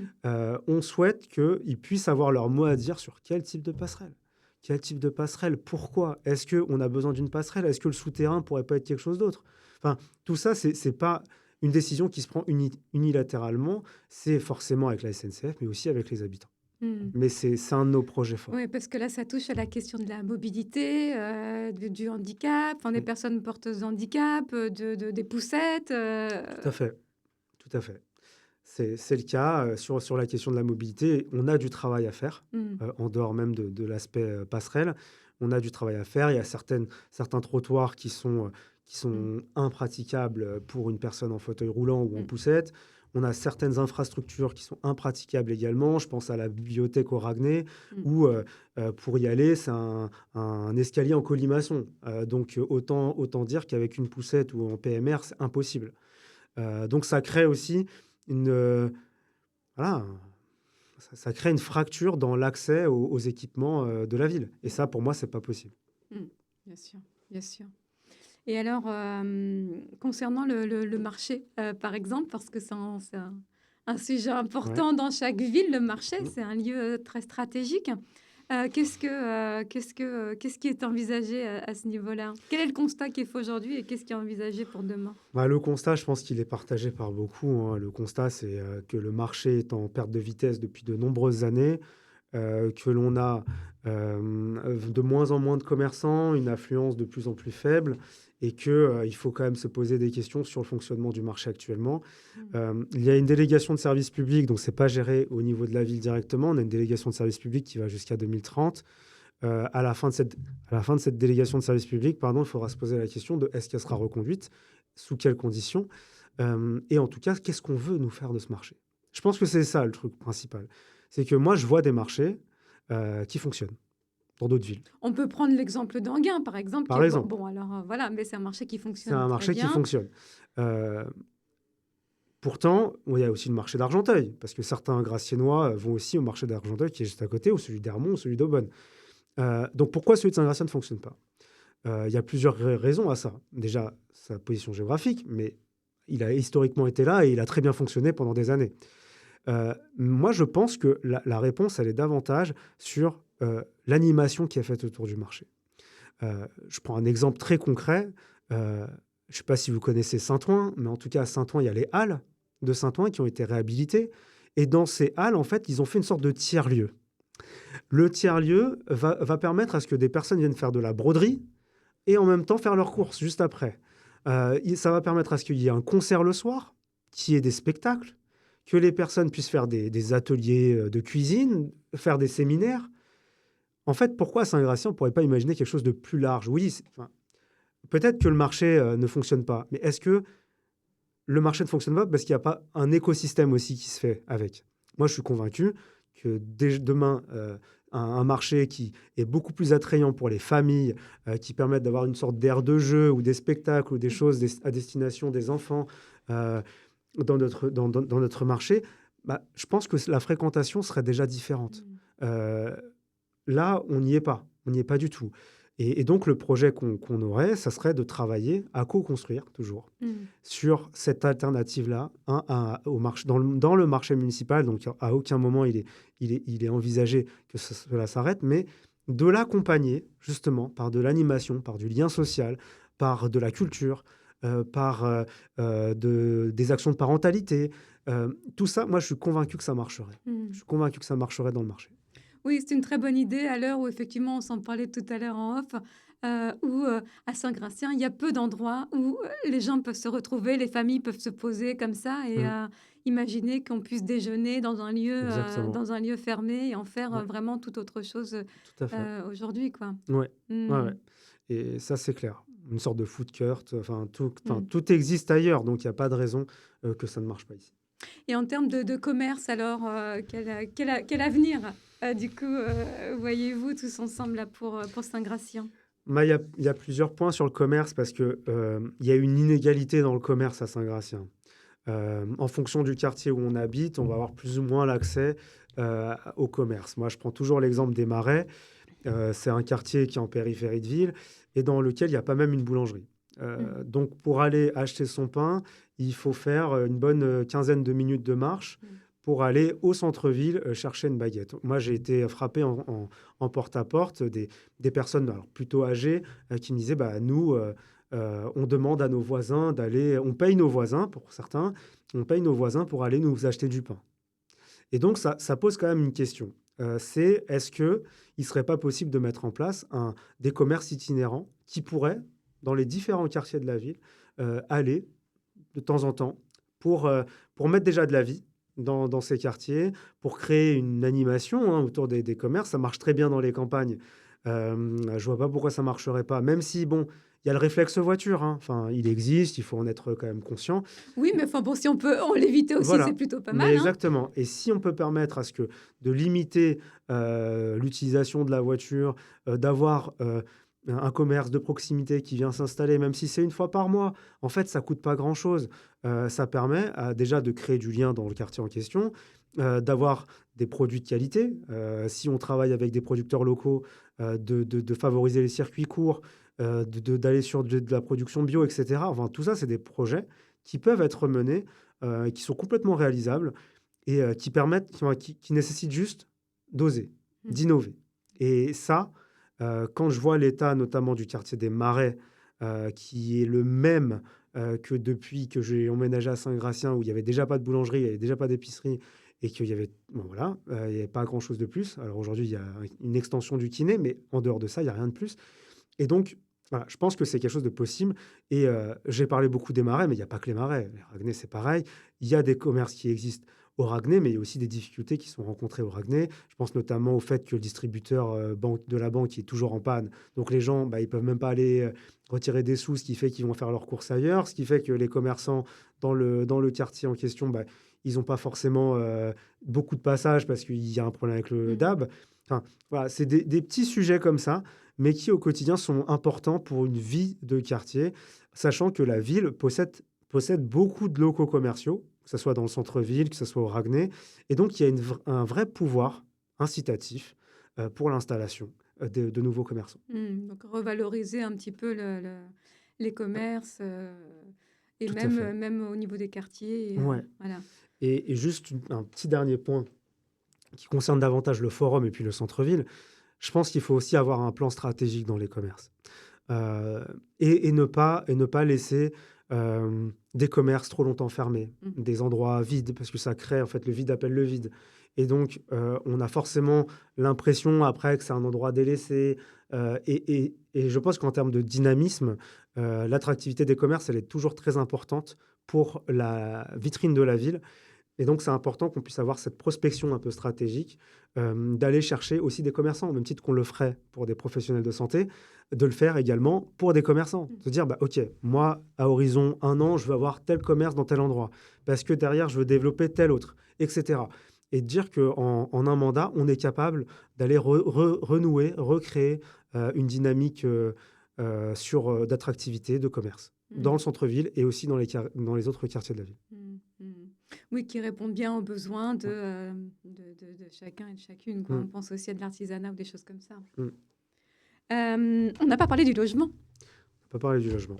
On souhaite qu'ils puissent avoir leur mot à dire sur quel type de passerelle. Quel type de passerelle? Pourquoi? Est-ce qu'on a besoin d'une passerelle? Est-ce que le souterrain pourrait pas être quelque chose d'autre? Enfin, tout ça, c'est pas une décision qui se prend unilatéralement. C'est forcément avec la SNCF, mais aussi avec les habitants. Mmh. Mais c'est un de nos projets forts. Ouais, parce que là, ça touche à la question de la mobilité, du handicap, enfin des Oui, personnes porteuses de handicap, des poussettes, tout à fait. Tout à fait. C'est le cas sur la question de la mobilité. On a du travail à faire, Mmh. en dehors même de l'aspect passerelle. On a du travail à faire. Il y a certains trottoirs qui Mmh. sont impraticables pour une personne en fauteuil roulant ou en Mmh. poussette. On a certaines infrastructures qui sont impraticables également. Je pense à la bibliothèque au Raguenay, Mmh. où pour y aller, c'est un escalier en colimaçon. Donc autant dire qu'avec une poussette ou en PMR, c'est impossible. Donc ça crée aussi une, voilà, ça crée une fracture dans l'accès aux équipements, de la ville et ça, pour moi, c'est pas possible. Mmh. Bien sûr, bien sûr. Et alors, concernant le marché, par exemple, parce que c'est un sujet Ouais. important dans chaque ville, le marché, Mmh. c'est un lieu, très stratégique. Qu'est-ce qui est envisagé à ce niveau-là? Quel est le constat qui est fait aujourd'hui et qu'est-ce qui est envisagé pour demain? Bah, le constat, je pense qu'il est partagé par beaucoup, hein. Le constat, c'est, que le marché est en perte de vitesse depuis de nombreuses années, que l'on a, de moins en moins de commerçants, une affluence de plus en plus faible et que, il faut quand même se poser des questions sur le fonctionnement du marché actuellement. Mmh. Il y a une délégation de service public, donc c'est pas géré au niveau de la ville directement. On a une délégation de service public qui va jusqu'à 2030. À la fin de cette délégation de service public, pardon, il faudra se poser la question de: «Est-ce qu'elle sera reconduite? Sous quelles conditions?» Et en tout cas, qu'est-ce qu'on veut nous faire de ce marché? Je pense que c'est ça le truc principal. C'est que moi, je vois des marchés, qui fonctionnent dans d'autres villes. On peut prendre l'exemple d'Enghien, par exemple, qui Par est exemple, bon alors, voilà, mais c'est un marché qui c'est fonctionne un très marché qui bien. fonctionne. Heu, Pourtant, il y a aussi le marché d'Argenteuil, parce que certains Graciennois, vont aussi au marché d'Argenteuil qui est juste à côté, ou celui d'Hermont, ou celui d'Aubonne. Donc pourquoi celui de Saint-Gratien ne fonctionne pas? Il y a plusieurs raisons à ça. Déjà, sa position géographique, mais il a historiquement été là et il a très bien fonctionné pendant des années. Moi, je pense que la réponse, elle est davantage sur, l'animation qui est faite autour du marché. Je prends un exemple très concret. Je ne sais pas si vous connaissez Saint-Ouen, mais en tout cas à Saint-Ouen, il y a les halles de Saint-Ouen qui ont été réhabilitées et dans ces halles, en fait, ils ont fait une sorte de tiers-lieu. Le tiers-lieu va permettre à ce que des personnes viennent faire de la broderie et en même temps faire leurs courses juste après. Ça va permettre à ce qu'il y ait un concert le soir, qu'il y ait des spectacles, que les personnes puissent faire des ateliers de cuisine, faire des séminaires. En fait, pourquoi à Saint-Gratien, on ne pourrait pas imaginer quelque chose de plus large? Oui, enfin, peut-être que le marché ne fonctionne pas, mais est-ce que le marché ne fonctionne pas parce qu'il n'y a pas un écosystème aussi qui se fait avec? Moi, je suis convaincu que demain, un marché qui est beaucoup plus attrayant pour les familles, qui permettent d'avoir une sorte d'aire de jeu ou des spectacles ou des Mmh. choses à destination des enfants euh, dans notre marché, bah, je pense que la fréquentation serait déjà différente. Mmh. Euh, Là, on n'y est pas. On n'y est pas du tout. Et donc, le projet qu'on aurait, ça serait de travailler à co-construire, toujours, Mmh. sur cette alternative-là, hein, au marché, dans le marché municipal. Donc, à aucun moment, il est envisagé que cela s'arrête, mais de l'accompagner, justement, par de l'animation, par du lien social, par de la culture, par des actions de parentalité. Tout ça, moi, je suis convaincu que ça marcherait. Je Mmh. suis convaincu que ça marcherait dans le marché. Oui, c'est une très bonne idée à l'heure où effectivement, on s'en parlait tout à l'heure en off, où, à Saint-Gratien, il y a peu d'endroits où, les gens peuvent se retrouver, les familles peuvent se poser comme ça et Mm. imaginer qu'on puisse déjeuner Exactement. dans un lieu fermé et en faire, Ouais, vraiment tout autre chose, tout à fait. aujourd'hui, quoi. Ouais, ouais, Mmh. ouais, et ça, c'est clair. Une sorte de food court, enfin, Mmh. tout existe ailleurs, donc il y a pas de raison, que ça ne marche pas ici. Et en termes de commerce alors, quel avenir, du coup, voyez-vous tous ensemble là pour Saint-Gratien? Bah, il y a plusieurs points sur le commerce parce que, il y a une inégalité dans le commerce à Saint-Gratien. En fonction du quartier où on habite, on va avoir plus ou moins l'accès, au commerce. Moi, je prends toujours l'exemple des Marais. C'est un quartier qui est en périphérie de ville et dans lequel il y a pas même une boulangerie. Mmh. Donc pour aller acheter son pain, il faut faire, une bonne, quinzaine de minutes de marche Mmh. pour aller au centre-ville, chercher une baguette. Moi, j'ai été frappé en porte-à-porte des personnes alors plutôt âgées, qui me disaient: «Bah, nous, on demande à nos voisins d'aller on paye nos voisins pour certains, on paye nos voisins pour aller nous acheter du pain». Et donc ça pose quand même une question. C'est est-ce qu'il ne serait pas possible de mettre en place des commerces itinérants qui pourraient, dans les différents quartiers de la ville, aller de temps en temps pour mettre déjà de la vie, dans ces quartiers pour créer une animation autour des commerces. Ça marche très bien dans les campagnes. Je ne vois pas pourquoi ça ne marcherait pas, même si, bon, il y a le réflexe voiture. Enfin, il existe, il faut en être quand même conscient. Oui, mais enfin bon, si on peut en l'éviter aussi, c'est Voilà, plutôt pas mais mal, hein. exactement. Et si on peut permettre de limiter l'utilisation de la voiture, d'avoir un commerce de proximité qui vient s'installer, même si c'est une fois par mois, en fait, ça coûte pas grand-chose. Ça permet déjà de créer du lien dans le quartier en question, d'avoir des produits de qualité. Si on travaille avec des producteurs locaux, de favoriser les circuits courts, d'aller sur de la production bio, etc. Enfin, tout ça, c'est des projets qui peuvent être menés qui sont complètement réalisables et qui permettent, qui nécessitent juste d'oser, Mmh. d'innover. Et ça, quand je vois l'état notamment du quartier des Marais, qui est le même que depuis que j'ai emménagé à Saint-Gratien, où il n'y avait déjà pas de boulangerie, il n'y avait déjà pas d'épicerie, et qu'il y avait, bon, voilà, il n'y avait pas grand-chose de plus. Alors aujourd'hui, il y a une extension du kiné, mais en dehors de ça, il n'y a rien de plus. Et donc, voilà, je pense que c'est quelque chose de possible. Et j'ai parlé beaucoup des Marais, mais il n'y a pas que les Marais. Les Raguenay, c'est pareil. Il y a des commerces qui existent au Raguenay, mais il y a aussi des difficultés qui sont rencontrées au Raguenay. Je pense notamment au fait que le distributeur de la banque est toujours en panne. Donc les gens, bah, ils peuvent même pas aller retirer des sous, ce qui fait qu'ils vont faire leurs courses ailleurs, ce qui fait que les commerçants dans le quartier en question, bah, ils n'ont pas forcément beaucoup de passages parce qu'il y a un problème avec le Mmh. DAB. Enfin, voilà, c'est des petits sujets comme ça mais qui au quotidien sont importants pour une vie de quartier, sachant que la ville possède beaucoup de locaux commerciaux, que ce soit dans le centre-ville, que ce soit au Raguenay, et donc il y a un vrai pouvoir incitatif pour l'installation de nouveaux commerçants. Donc revaloriser un petit peu les commerces, et Tout à fait. même au niveau des quartiers et Ouais. voilà. Et juste un petit dernier point qui concerne davantage le forum et puis le centre-ville, je pense qu'il faut aussi avoir un plan stratégique dans les commerces. Heu et ne pas laisser, des commerces trop longtemps fermés, Mmh. des endroits vides parce que ça crée en fait, le vide appelle le vide et donc on a forcément l'impression après que c'est un endroit délaissé, et je pense qu'en termes de dynamisme, l'attractivité des commerces, elle est toujours très importante pour la vitrine de la ville et donc, c'est important qu'on puisse avoir cette prospection un peu stratégique, d'aller chercher aussi des commerçants, au même titre qu'on le ferait pour des professionnels de santé, de le faire également pour des commerçants. Mmh. Se dire, bah, OK, moi, à horizon 1 an, je veux avoir tel commerce dans tel endroit, parce que derrière, je veux développer tel autre, et cetera. Et de dire qu'en en un mandat, on est capable d'aller renouer, recréer une dynamique d'attractivité, de commerce, dans Mmh. le centre-ville et aussi dans les autres quartiers de la ville. Mmh. Mmh. Oui, qui répondent bien aux besoins Ouais. de chacun et de chacune, quoi. On Mmh. pense aussi à de l'artisanat ou des choses comme ça. Mmh. On n'a pas parlé du logement. On n'a pas parlé du logement.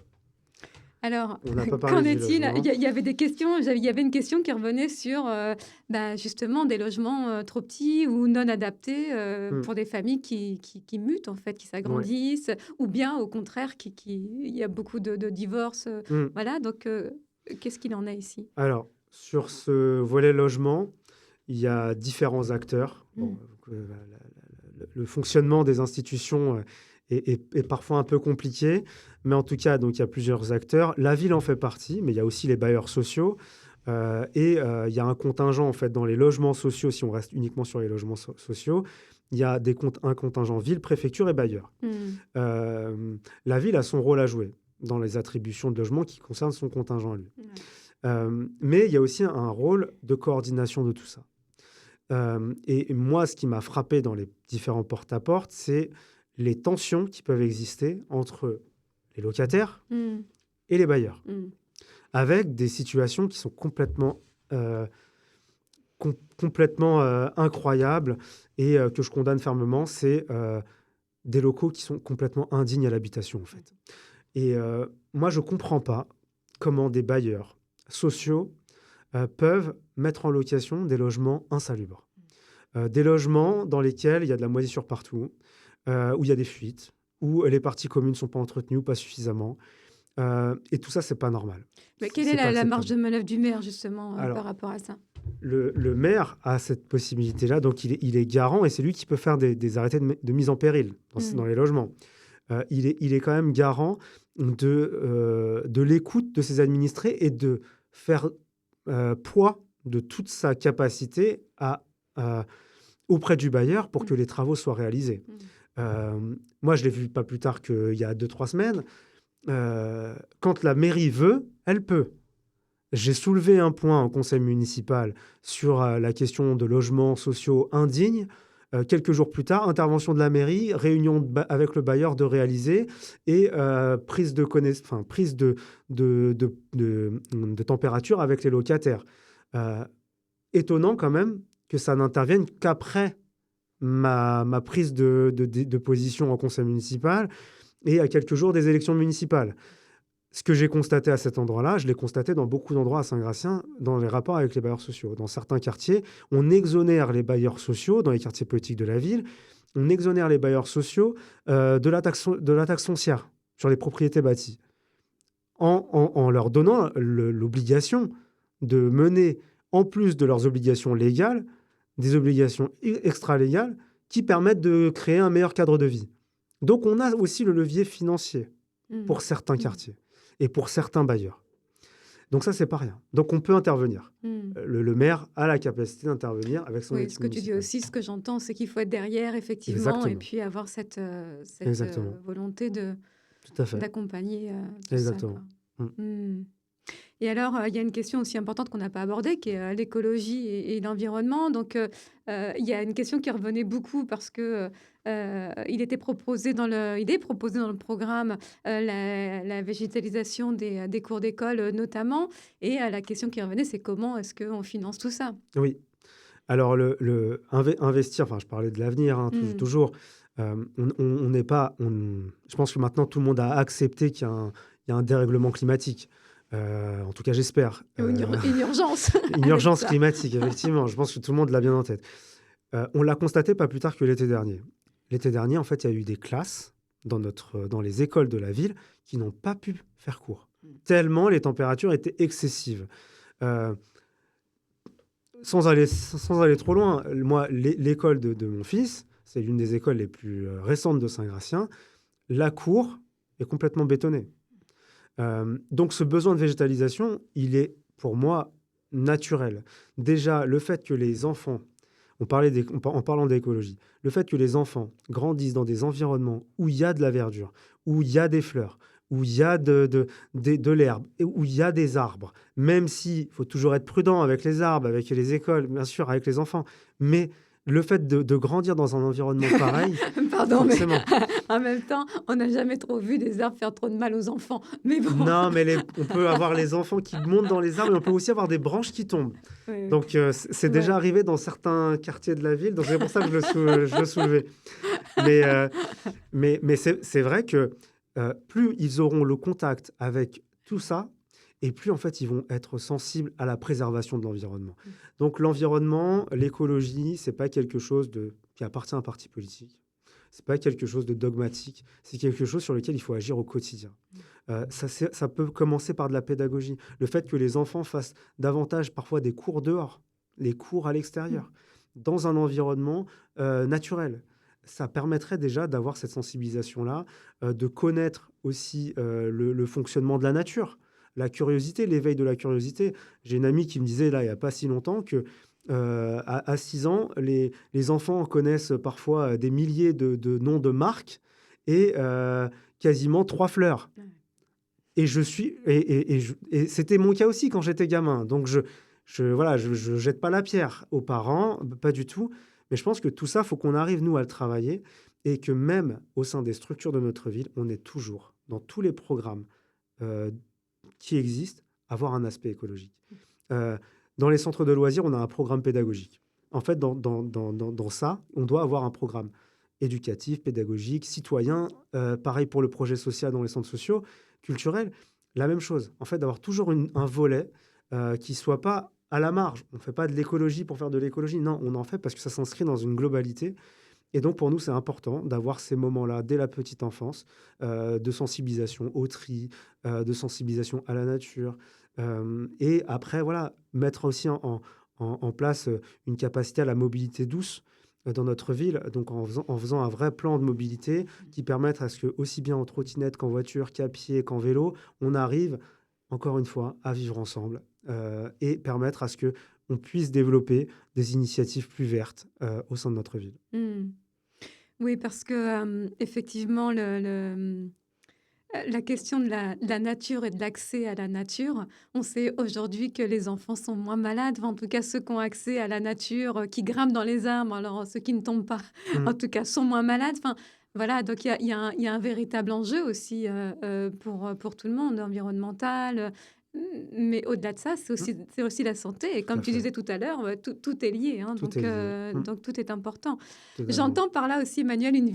Alors, On n'a pas qu'en parlé du est-il? logement. Il y avait des questions, il y avait une question qui revenait sur, justement des logements, trop petits ou non adaptés, Mmh. pour des familles qui mutent en fait, qui Ouais. s'agrandissent ou bien au contraire il y a beaucoup de divorces, Mmh. voilà donc qu'est-ce qu'il en est ici? Alors, sur ce volet logement, il y a différents acteurs. Bon, Mmh. donc, le fonctionnement des institutions, est parfois un peu compliqué, mais en tout cas, donc il y a plusieurs acteurs. La ville en fait partie, mais il y a aussi les bailleurs sociaux, il y a un contingent, en fait, dans les logements sociaux, si on reste uniquement sur les logements sociaux, il y a un contingent ville, préfecture et bailleurs. Mmh. La ville a son rôle à jouer dans les attributions de logements qui concernent son contingent à lui. Ouais. Mais il y a aussi un rôle de coordination de tout ça. Et moi, ce qui m'a frappé dans les différents porte-à-porte, c'est les tensions qui peuvent exister entre les locataires Mmh. et les bailleurs, Mmh. avec des situations qui sont euh, complètement incroyables et que je condamne fermement. C'est des locaux qui sont complètement indignes à l'habitation, en fait. Et moi, je ne comprends pas comment des bailleurs sociaux peuvent mettre en location des logements insalubres. Des logements dans lesquels il y a de la moisissure partout, où il y a des fuites, où les parties communes ne sont pas entretenues ou pas suffisamment. Et tout ça, c'est pas normal. Mais quelle est C'est pas la marge acceptable. de manœuvre du maire justement, par Alors, rapport à ça? le maire a cette possibilité-là, donc il est garant et c'est lui qui peut faire des arrêtés de mise en péril Mmh. dans les logements. Il est quand même garant de l'écoute de ses administrés et de faire poids de toute sa capacité auprès du bailleur pour que les travaux soient réalisés. Moi, je l'ai vu pas plus tard qu'il y a 2-3 semaines. Quand la mairie veut, elle peut. J'ai soulevé un point au conseil municipal sur la question de logements sociaux indignes. Quelques jours plus tard, intervention de la mairie, réunion avec le bailleur de réaliser et prise de température avec les locataires. Étonnant quand même que ça n'intervienne qu'après ma prise de position en conseil municipal et à quelques jours des élections municipales. Ce que j'ai constaté à cet endroit-là, je l'ai constaté dans beaucoup d'endroits à Saint-Gratien, dans les rapports avec les bailleurs sociaux. Dans certains quartiers, on exonère les bailleurs sociaux, dans les quartiers politiques de la ville, on exonère les bailleurs sociaux de la taxe foncière sur les propriétés bâties, en leur donnant l'obligation de mener, en plus de leurs obligations légales, des obligations extra-légales qui permettent de créer un meilleur cadre de vie. Donc, on a aussi le levier financier pour certains quartiers et pour certains bailleurs. Donc ça, c'est pas rien. Donc on peut intervenir. Le maire a la capacité d'intervenir avec son équipe ce que tu dis municipale. aussi, ce que j'entends, c'est qu'il faut être derrière, effectivement, Exactement. et puis avoir cette Exactement. volonté Tout à fait. d'accompagner tout Exactement. ça, quoi. Et alors, il y a une question aussi importante qu'on n'a pas abordée, qui est l'écologie et l'environnement. Donc, il y a une question qui revenait beaucoup parce que il est proposé dans le programme la végétalisation des cours d'école, notamment. Et la question qui revenait, c'est comment est-ce qu'on finance tout ça? Oui. Alors, investir, enfin, je parlais de l'avenir, hein, toujours. On n'est pas... je pense que maintenant, tout le monde a accepté qu'il y a un dérèglement climatique. En tout cas, j'espère. Une urgence. Une urgence climatique, effectivement. Je pense que tout le monde l'a bien en tête. On l'a constaté pas plus tard que l'été dernier. L'été dernier, en fait, il y a eu des classes dans les écoles de la ville qui n'ont pas pu faire cours, tellement les températures étaient excessives. Sans aller trop loin, moi, l'école de mon fils, c'est l'une des écoles les plus récentes de Saint-Gratien, la cour est complètement bétonnée. Donc ce besoin de végétalisation, il est pour moi naturel. Déjà, le fait que les enfants, en parlant d'écologie, le fait que les enfants grandissent dans des environnements où il y a de la verdure, où il y a des fleurs, où il y a de l'herbe, et où il y a des arbres, même s'il faut toujours être prudent avec les arbres, avec les écoles, bien sûr, avec les enfants, mais le fait de grandir dans un environnement pareil, Pardon, forcément. mais en même temps, on n'a jamais trop vu des arbres faire trop de mal aux enfants. Mais bon. Non, mais on peut avoir les enfants qui montent dans les arbres, mais on peut aussi avoir des branches qui tombent. Oui. Donc, c'est déjà arrivé dans certains quartiers de la ville, donc c'est pour ça que je le soulevais. Mais c'est vrai que plus ils auront le contact avec tout ça, et plus, en fait, ils vont être sensibles à la préservation de l'environnement. Donc, l'environnement, l'écologie, c'est pas quelque chose qui appartient à un parti politique. C'est pas quelque chose de dogmatique. C'est quelque chose sur lequel il faut agir au quotidien. Ça peut commencer par de la pédagogie. Le fait que les enfants fassent davantage, parfois, des cours dehors, les cours à l'extérieur, dans un environnement naturel. Ça permettrait déjà d'avoir cette sensibilisation-là, de connaître aussi le fonctionnement de la nature. La curiosité, l'éveil de la curiosité. J'ai une amie qui me disait, là, il n'y a pas si longtemps, que à 6 ans, les enfants connaissent parfois des milliers de noms de marques et quasiment 3 fleurs. Et c'était mon cas aussi quand j'étais gamin. Donc, je jette pas la pierre aux parents, pas du tout. Mais je pense que tout ça, il faut qu'on arrive, nous, à le travailler et que même au sein des structures de notre ville, on est toujours, dans tous les programmes qui existent, avoir un aspect écologique. Dans les centres de loisirs, on a un programme pédagogique. En fait, dans ça, on doit avoir un programme éducatif, pédagogique, citoyen. Pareil pour le projet social dans les centres sociaux, culturels. La même chose. En fait, d'avoir toujours un volet qui ne soit pas à la marge. On ne fait pas de l'écologie pour faire de l'écologie. Non, on en fait parce que ça s'inscrit dans une globalité. Et donc, pour nous, c'est important d'avoir ces moments-là, dès la petite enfance, de sensibilisation au tri, de sensibilisation à la nature. Et après, voilà, mettre aussi en place une capacité à la mobilité douce dans notre ville, donc en faisant un vrai plan de mobilité qui permette à ce que, aussi bien en trottinette qu'en voiture, qu'à pied, qu'en vélo, on arrive, encore une fois, à vivre ensemble et permettre à ce que on puisse développer des initiatives plus vertes au sein de notre ville. Mmh. Oui, parce que, effectivement, la question de la nature et de l'accès à la nature, on sait aujourd'hui que les enfants sont moins malades, enfin, en tout cas ceux qui ont accès à la nature, qui grimpent dans les arbres, alors ceux qui ne tombent pas, Mm, en tout cas, sont moins malades. Enfin, voilà, donc il y a un véritable enjeu aussi, pour tout le monde, environnemental, mais au-delà de ça, mm, c'est aussi la santé et tout comme à tu fait. disais tout à l'heure, tout est lié, hein, Tout est lié. donc tout est important. Totalement. J'entends par là aussi, Emmanuel, une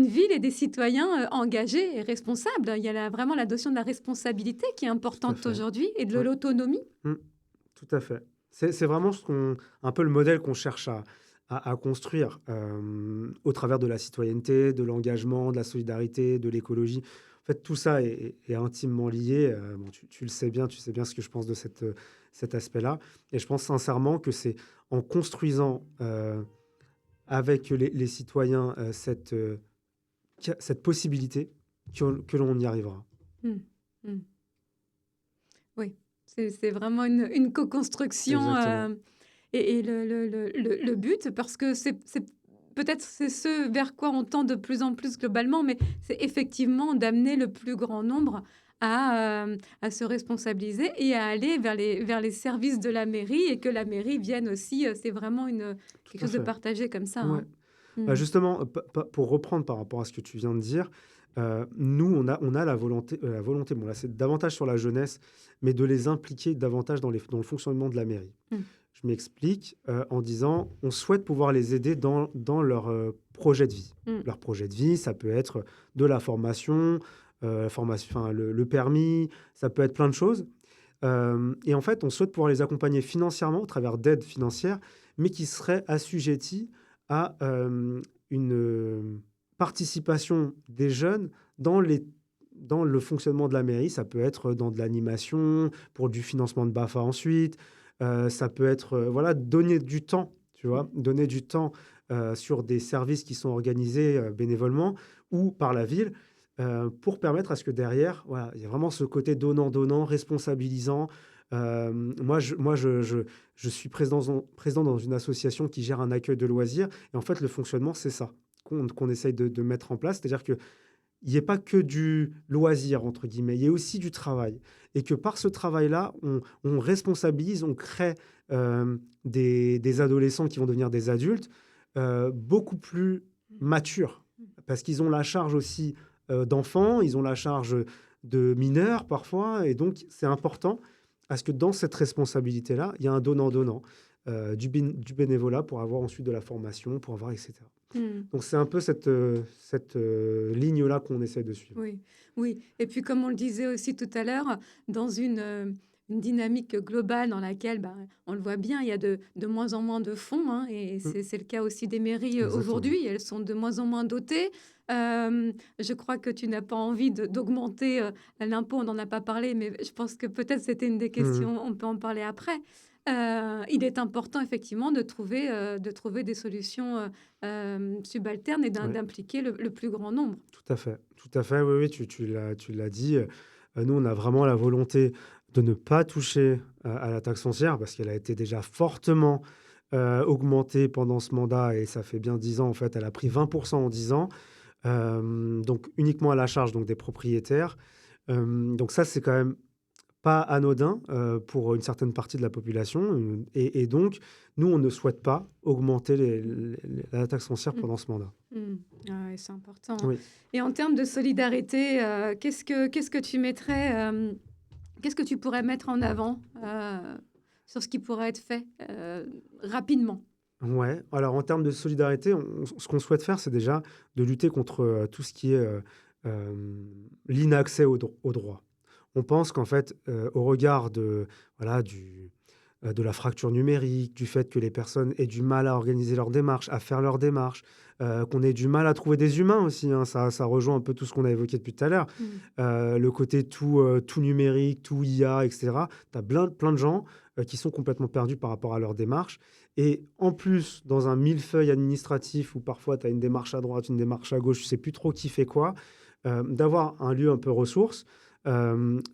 ville et des citoyens engagés et responsables. Il y a vraiment la notion de la responsabilité qui est Tout à importante fait. aujourd'hui et de Ouais. l'autonomie. Mm, tout à fait. C'est vraiment un peu le modèle qu'on cherche à construire au travers de la citoyenneté, de l'engagement, de la solidarité, de l'écologie. En fait, tout ça est intimement lié. Bon, tu le sais bien, tu sais bien ce que je pense de cet aspect-là. Et je pense sincèrement que c'est en construisant avec les citoyens cette possibilité que l'on y arrivera. Mm, mm. Oui, c'est vraiment une co-construction Exactement. et le but, parce que peut-être c'est ce vers quoi on tend de plus en plus globalement, mais c'est effectivement d'amener le plus grand nombre à se responsabiliser et à aller vers les services de la mairie et que la mairie vienne aussi. C'est vraiment quelque Tout à chose de fait. partagé comme ça, Ouais. hein. Bah, Mm. justement, pour reprendre par rapport à ce que tu viens de dire, nous, on a la volonté, bon là, c'est davantage sur la jeunesse, mais de les impliquer davantage dans le fonctionnement de la mairie. Mm. Je m'explique, en disant, on souhaite pouvoir les aider dans leur projet de vie. Mm. Leur projet de vie, ça peut être de la formation, enfin, le permis, ça peut être plein de choses. Et en fait, on souhaite pouvoir les accompagner financièrement au travers d'aides financières, mais qui seraient assujetties à une participation des jeunes dans le fonctionnement de la mairie. Ça peut être dans de l'animation, pour du financement de BAFA ensuite. Ça peut être, voilà, donner du temps, tu vois, donner du temps sur des services qui sont organisés bénévolement ou par la ville pour permettre à ce que derrière, voilà, il y a vraiment ce côté donnant-donnant, responsabilisant. Je suis président dans une association qui gère un accueil de loisirs. Et en fait, le fonctionnement, c'est ça qu'on essaye de mettre en place. C'est-à-dire qu'il n'y ait pas que du loisir, entre guillemets, il y ait aussi du travail. Et que par ce travail-là, on responsabilise, on crée des adolescents qui vont devenir des adultes beaucoup plus matures. Parce qu'ils ont la charge aussi d'enfants, ils ont la charge de mineurs parfois. Et donc, c'est important à ce que dans cette responsabilité-là, il y a un donnant-donnant, du bénévolat pour avoir ensuite de la formation, pour avoir, etc. Mm. Donc, c'est un peu cette ligne-là qu'on essaie de suivre. Oui, oui. Et puis, comme on le disait aussi tout à l'heure, dans une dynamique globale dans laquelle, ben, on le voit bien, il y a de moins en moins de fonds, hein, et Mm, c'est le cas aussi des mairies exactement. aujourd'hui. Elles sont de moins en moins dotées. Je crois que tu n'as pas envie d'augmenter l'impôt, on n'en a pas parlé, mais je pense que peut-être c'était une des Mhm. questions, on peut en parler après. Il est important effectivement de trouver des solutions subalternes et Ouais, d'impliquer le plus grand nombre. tout à fait. Tout à fait, oui, oui, tu l'as dit. Nous, on a vraiment la volonté de ne pas toucher à la taxe foncière parce qu'elle a été déjà fortement augmentée pendant ce mandat et ça fait bien 10 ans. En fait, elle a pris 20% en 10 ans. Donc uniquement à la charge donc, des propriétaires. Donc ça, c'est quand même pas anodin pour une certaine partie de la population. Et donc, nous, on ne souhaite pas augmenter la taxe foncière Mmh. pendant ce mandat. Mmh. Ah ouais, c'est important, hein. Oui. Et en termes de solidarité, qu'est-ce que tu mettrais, qu'est-ce que tu pourrais mettre en avant, sur ce qui pourrait être fait, rapidement? Ouais. Alors, en termes de solidarité, ce qu'on souhaite faire, c'est déjà de lutter contre tout ce qui est l'inaccès au droit. On pense qu'en fait, au regard voilà, de la fracture numérique, du fait que les personnes aient du mal à organiser leurs démarches, à faire leurs démarches, qu'on ait du mal à trouver des humains aussi, hein, ça rejoint un peu tout ce qu'on a évoqué depuis tout à l'heure. Mmh. Le côté tout numérique, tout IA, etc. Tu as plein de gens qui sont complètement perdus par rapport à leurs démarches. Et en plus, dans un millefeuille administratif où parfois tu as une démarche à droite, une démarche à gauche, tu sais plus trop qui fait quoi, d'avoir un lieu un peu ressource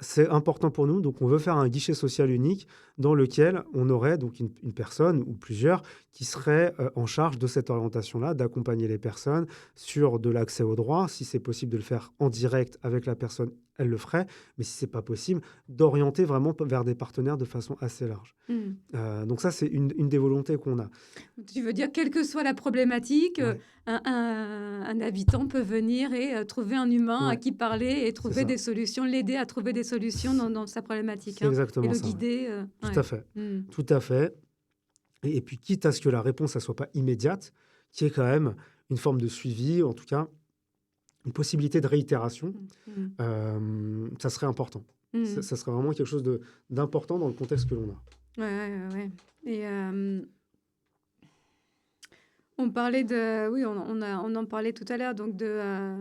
C'est important pour nous, donc on veut faire un guichet social unique dans lequel on aurait donc une personne ou plusieurs qui seraient en charge de cette orientation-là, d'accompagner les personnes sur de l'accès au droit. Si c'est possible de le faire en direct avec la personne, elle le ferait, mais si c'est pas possible, d'orienter vraiment vers des partenaires de façon assez large. Mmh. Donc ça, c'est une des volontés qu'on a. Tu veux dire, quelle que soit la problématique, Ouais, un habitant peut venir et trouver un humain à ouais, qui parler et c'est trouver ça. des solutions, l'aider à trouver des solutions dans sa problématique, C'est hein, et exactement le ça, ouais. guider, Tout ouais. à fait. Mmh. Tout à fait. Et puis, quitte à ce que la réponse, ne soit pas immédiate, qu'il y ait quand même une forme de suivi, en tout cas, une possibilité de réitération, Mmh. Mmh. ça serait important. Ça, Mmh. ça serait vraiment quelque chose d'important dans le contexte que l'on a. Ouais, ouais, ouais, ouais. Et on parlait de oui, on en parlait tout à l'heure, donc heu,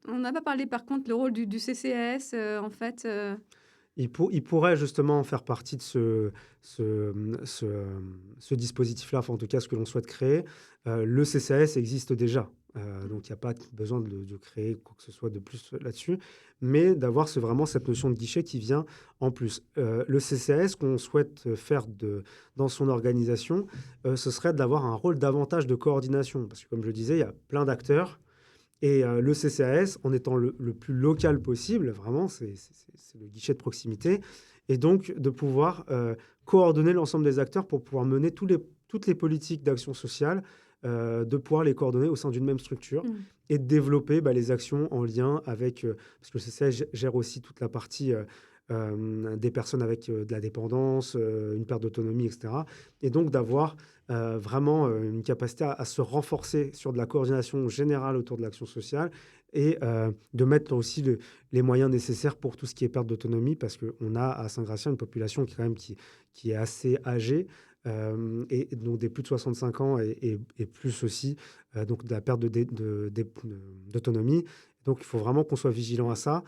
on n'a pas parlé par contre le rôle du CCAS, en fait, Il pourrait justement faire partie de ce dispositif-là, enfin en tout cas ce que l'on souhaite créer. Le CCAS existe déjà, mmh, donc il n'y a pas besoin de créer quoi que ce soit de plus là-dessus, mais d'avoir vraiment cette notion de guichet qui vient en plus. Le CCAS qu'on souhaite faire dans son organisation, ce serait d'avoir un rôle davantage de coordination, parce que comme je le disais, il y a plein d'acteurs. Et le CCAS, en étant le plus local possible, vraiment, c'est le guichet de proximité, et donc de pouvoir coordonner l'ensemble des acteurs pour pouvoir mener toutes les politiques d'action sociale, de pouvoir les coordonner au sein d'une même structure mmh, et de développer les actions en lien avec, parce que le CCAS gère aussi toute la partie des personnes avec de la dépendance, une perte d'autonomie, etc. Et donc d'avoir vraiment une capacité à se renforcer sur de la coordination générale autour de l'action sociale et de mettre aussi les moyens nécessaires pour tout ce qui est perte d'autonomie, parce qu'on a à Saint-Gratien une population qui, quand même, qui est assez âgée, et donc des plus de 65 ans et plus aussi, donc de la perte d'autonomie. Donc il faut vraiment qu'on soit vigilant à ça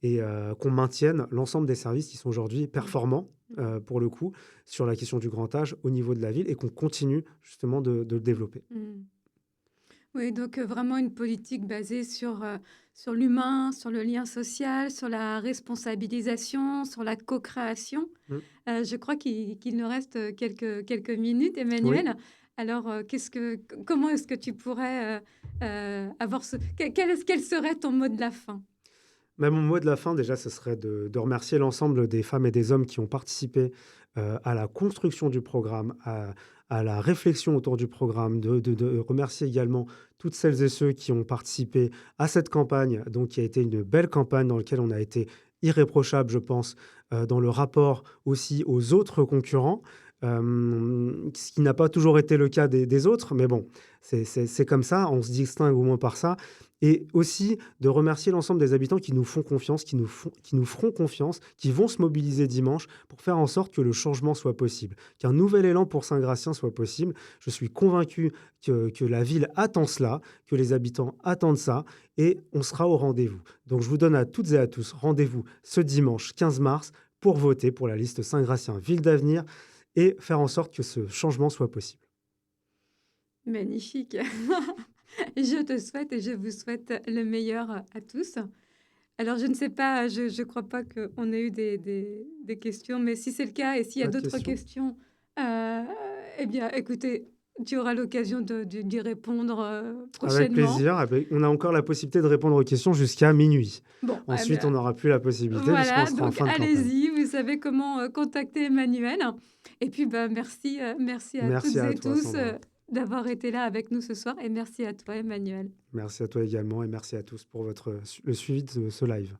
et qu'on maintienne l'ensemble des services qui sont aujourd'hui mmh, performants, mmh, pour le coup, sur la question du grand âge au niveau de la ville, et qu'on continue justement de le développer. mmh. Oui, donc vraiment une politique basée sur l'humain, sur le lien social, sur la responsabilisation, sur la co-création. Mm. Je crois qu'il nous reste quelques minutes, Oui, Emmanuel. Alors, comment est-ce que tu pourrais avoir quel serait ton mot de la fin? mais mon mot de la fin, déjà, ce serait de remercier l'ensemble des femmes et des hommes qui ont participé à la construction du programme, à la réflexion autour du programme, de remercier également toutes celles et ceux qui ont participé à cette campagne, donc qui a été une belle campagne dans laquelle on a été irréprochable, je pense, dans le rapport aussi aux autres concurrents, ce qui n'a pas toujours été le cas des autres, mais bon, c'est comme ça, on se distingue au moins par ça. Et aussi de remercier l'ensemble des habitants qui nous font confiance, qui nous feront confiance, qui vont se mobiliser dimanche pour faire en sorte que le changement soit possible, qu'un nouvel élan pour Saint-Gratien soit possible. Je suis convaincu que la ville attend cela, que les habitants attendent ça, et on sera au rendez-vous. Donc je vous donne à toutes et à tous rendez-vous ce dimanche 15 mars pour voter pour la liste Saint-Gratien Ville d'avenir et faire en sorte que ce changement soit possible. Magnifique. Je te souhaite et je vous souhaite le meilleur à tous. Alors, je ne sais pas, je crois pas qu'on ait eu des questions, mais si c'est le cas et s'il y a Pas de d'autres questions? questions, euh, eh bien, écoutez, tu auras l'occasion d'y répondre Avec prochainement. plaisir. Ah ben, on a encore la possibilité de répondre aux questions jusqu'à minuit. Bon, eh Ensuite, on bien, n'aura plus la possibilité puisqu'on voilà, sera en donc fin de campagne. allez-y, vous savez comment contacter Emmanuel. Et puis, bah, merci à Merci toutes à et toi, tous Sandra. d'avoir été là avec nous ce soir. Et merci à toi, Emmanuel. Merci à toi également et merci à tous pour le suivi de ce live.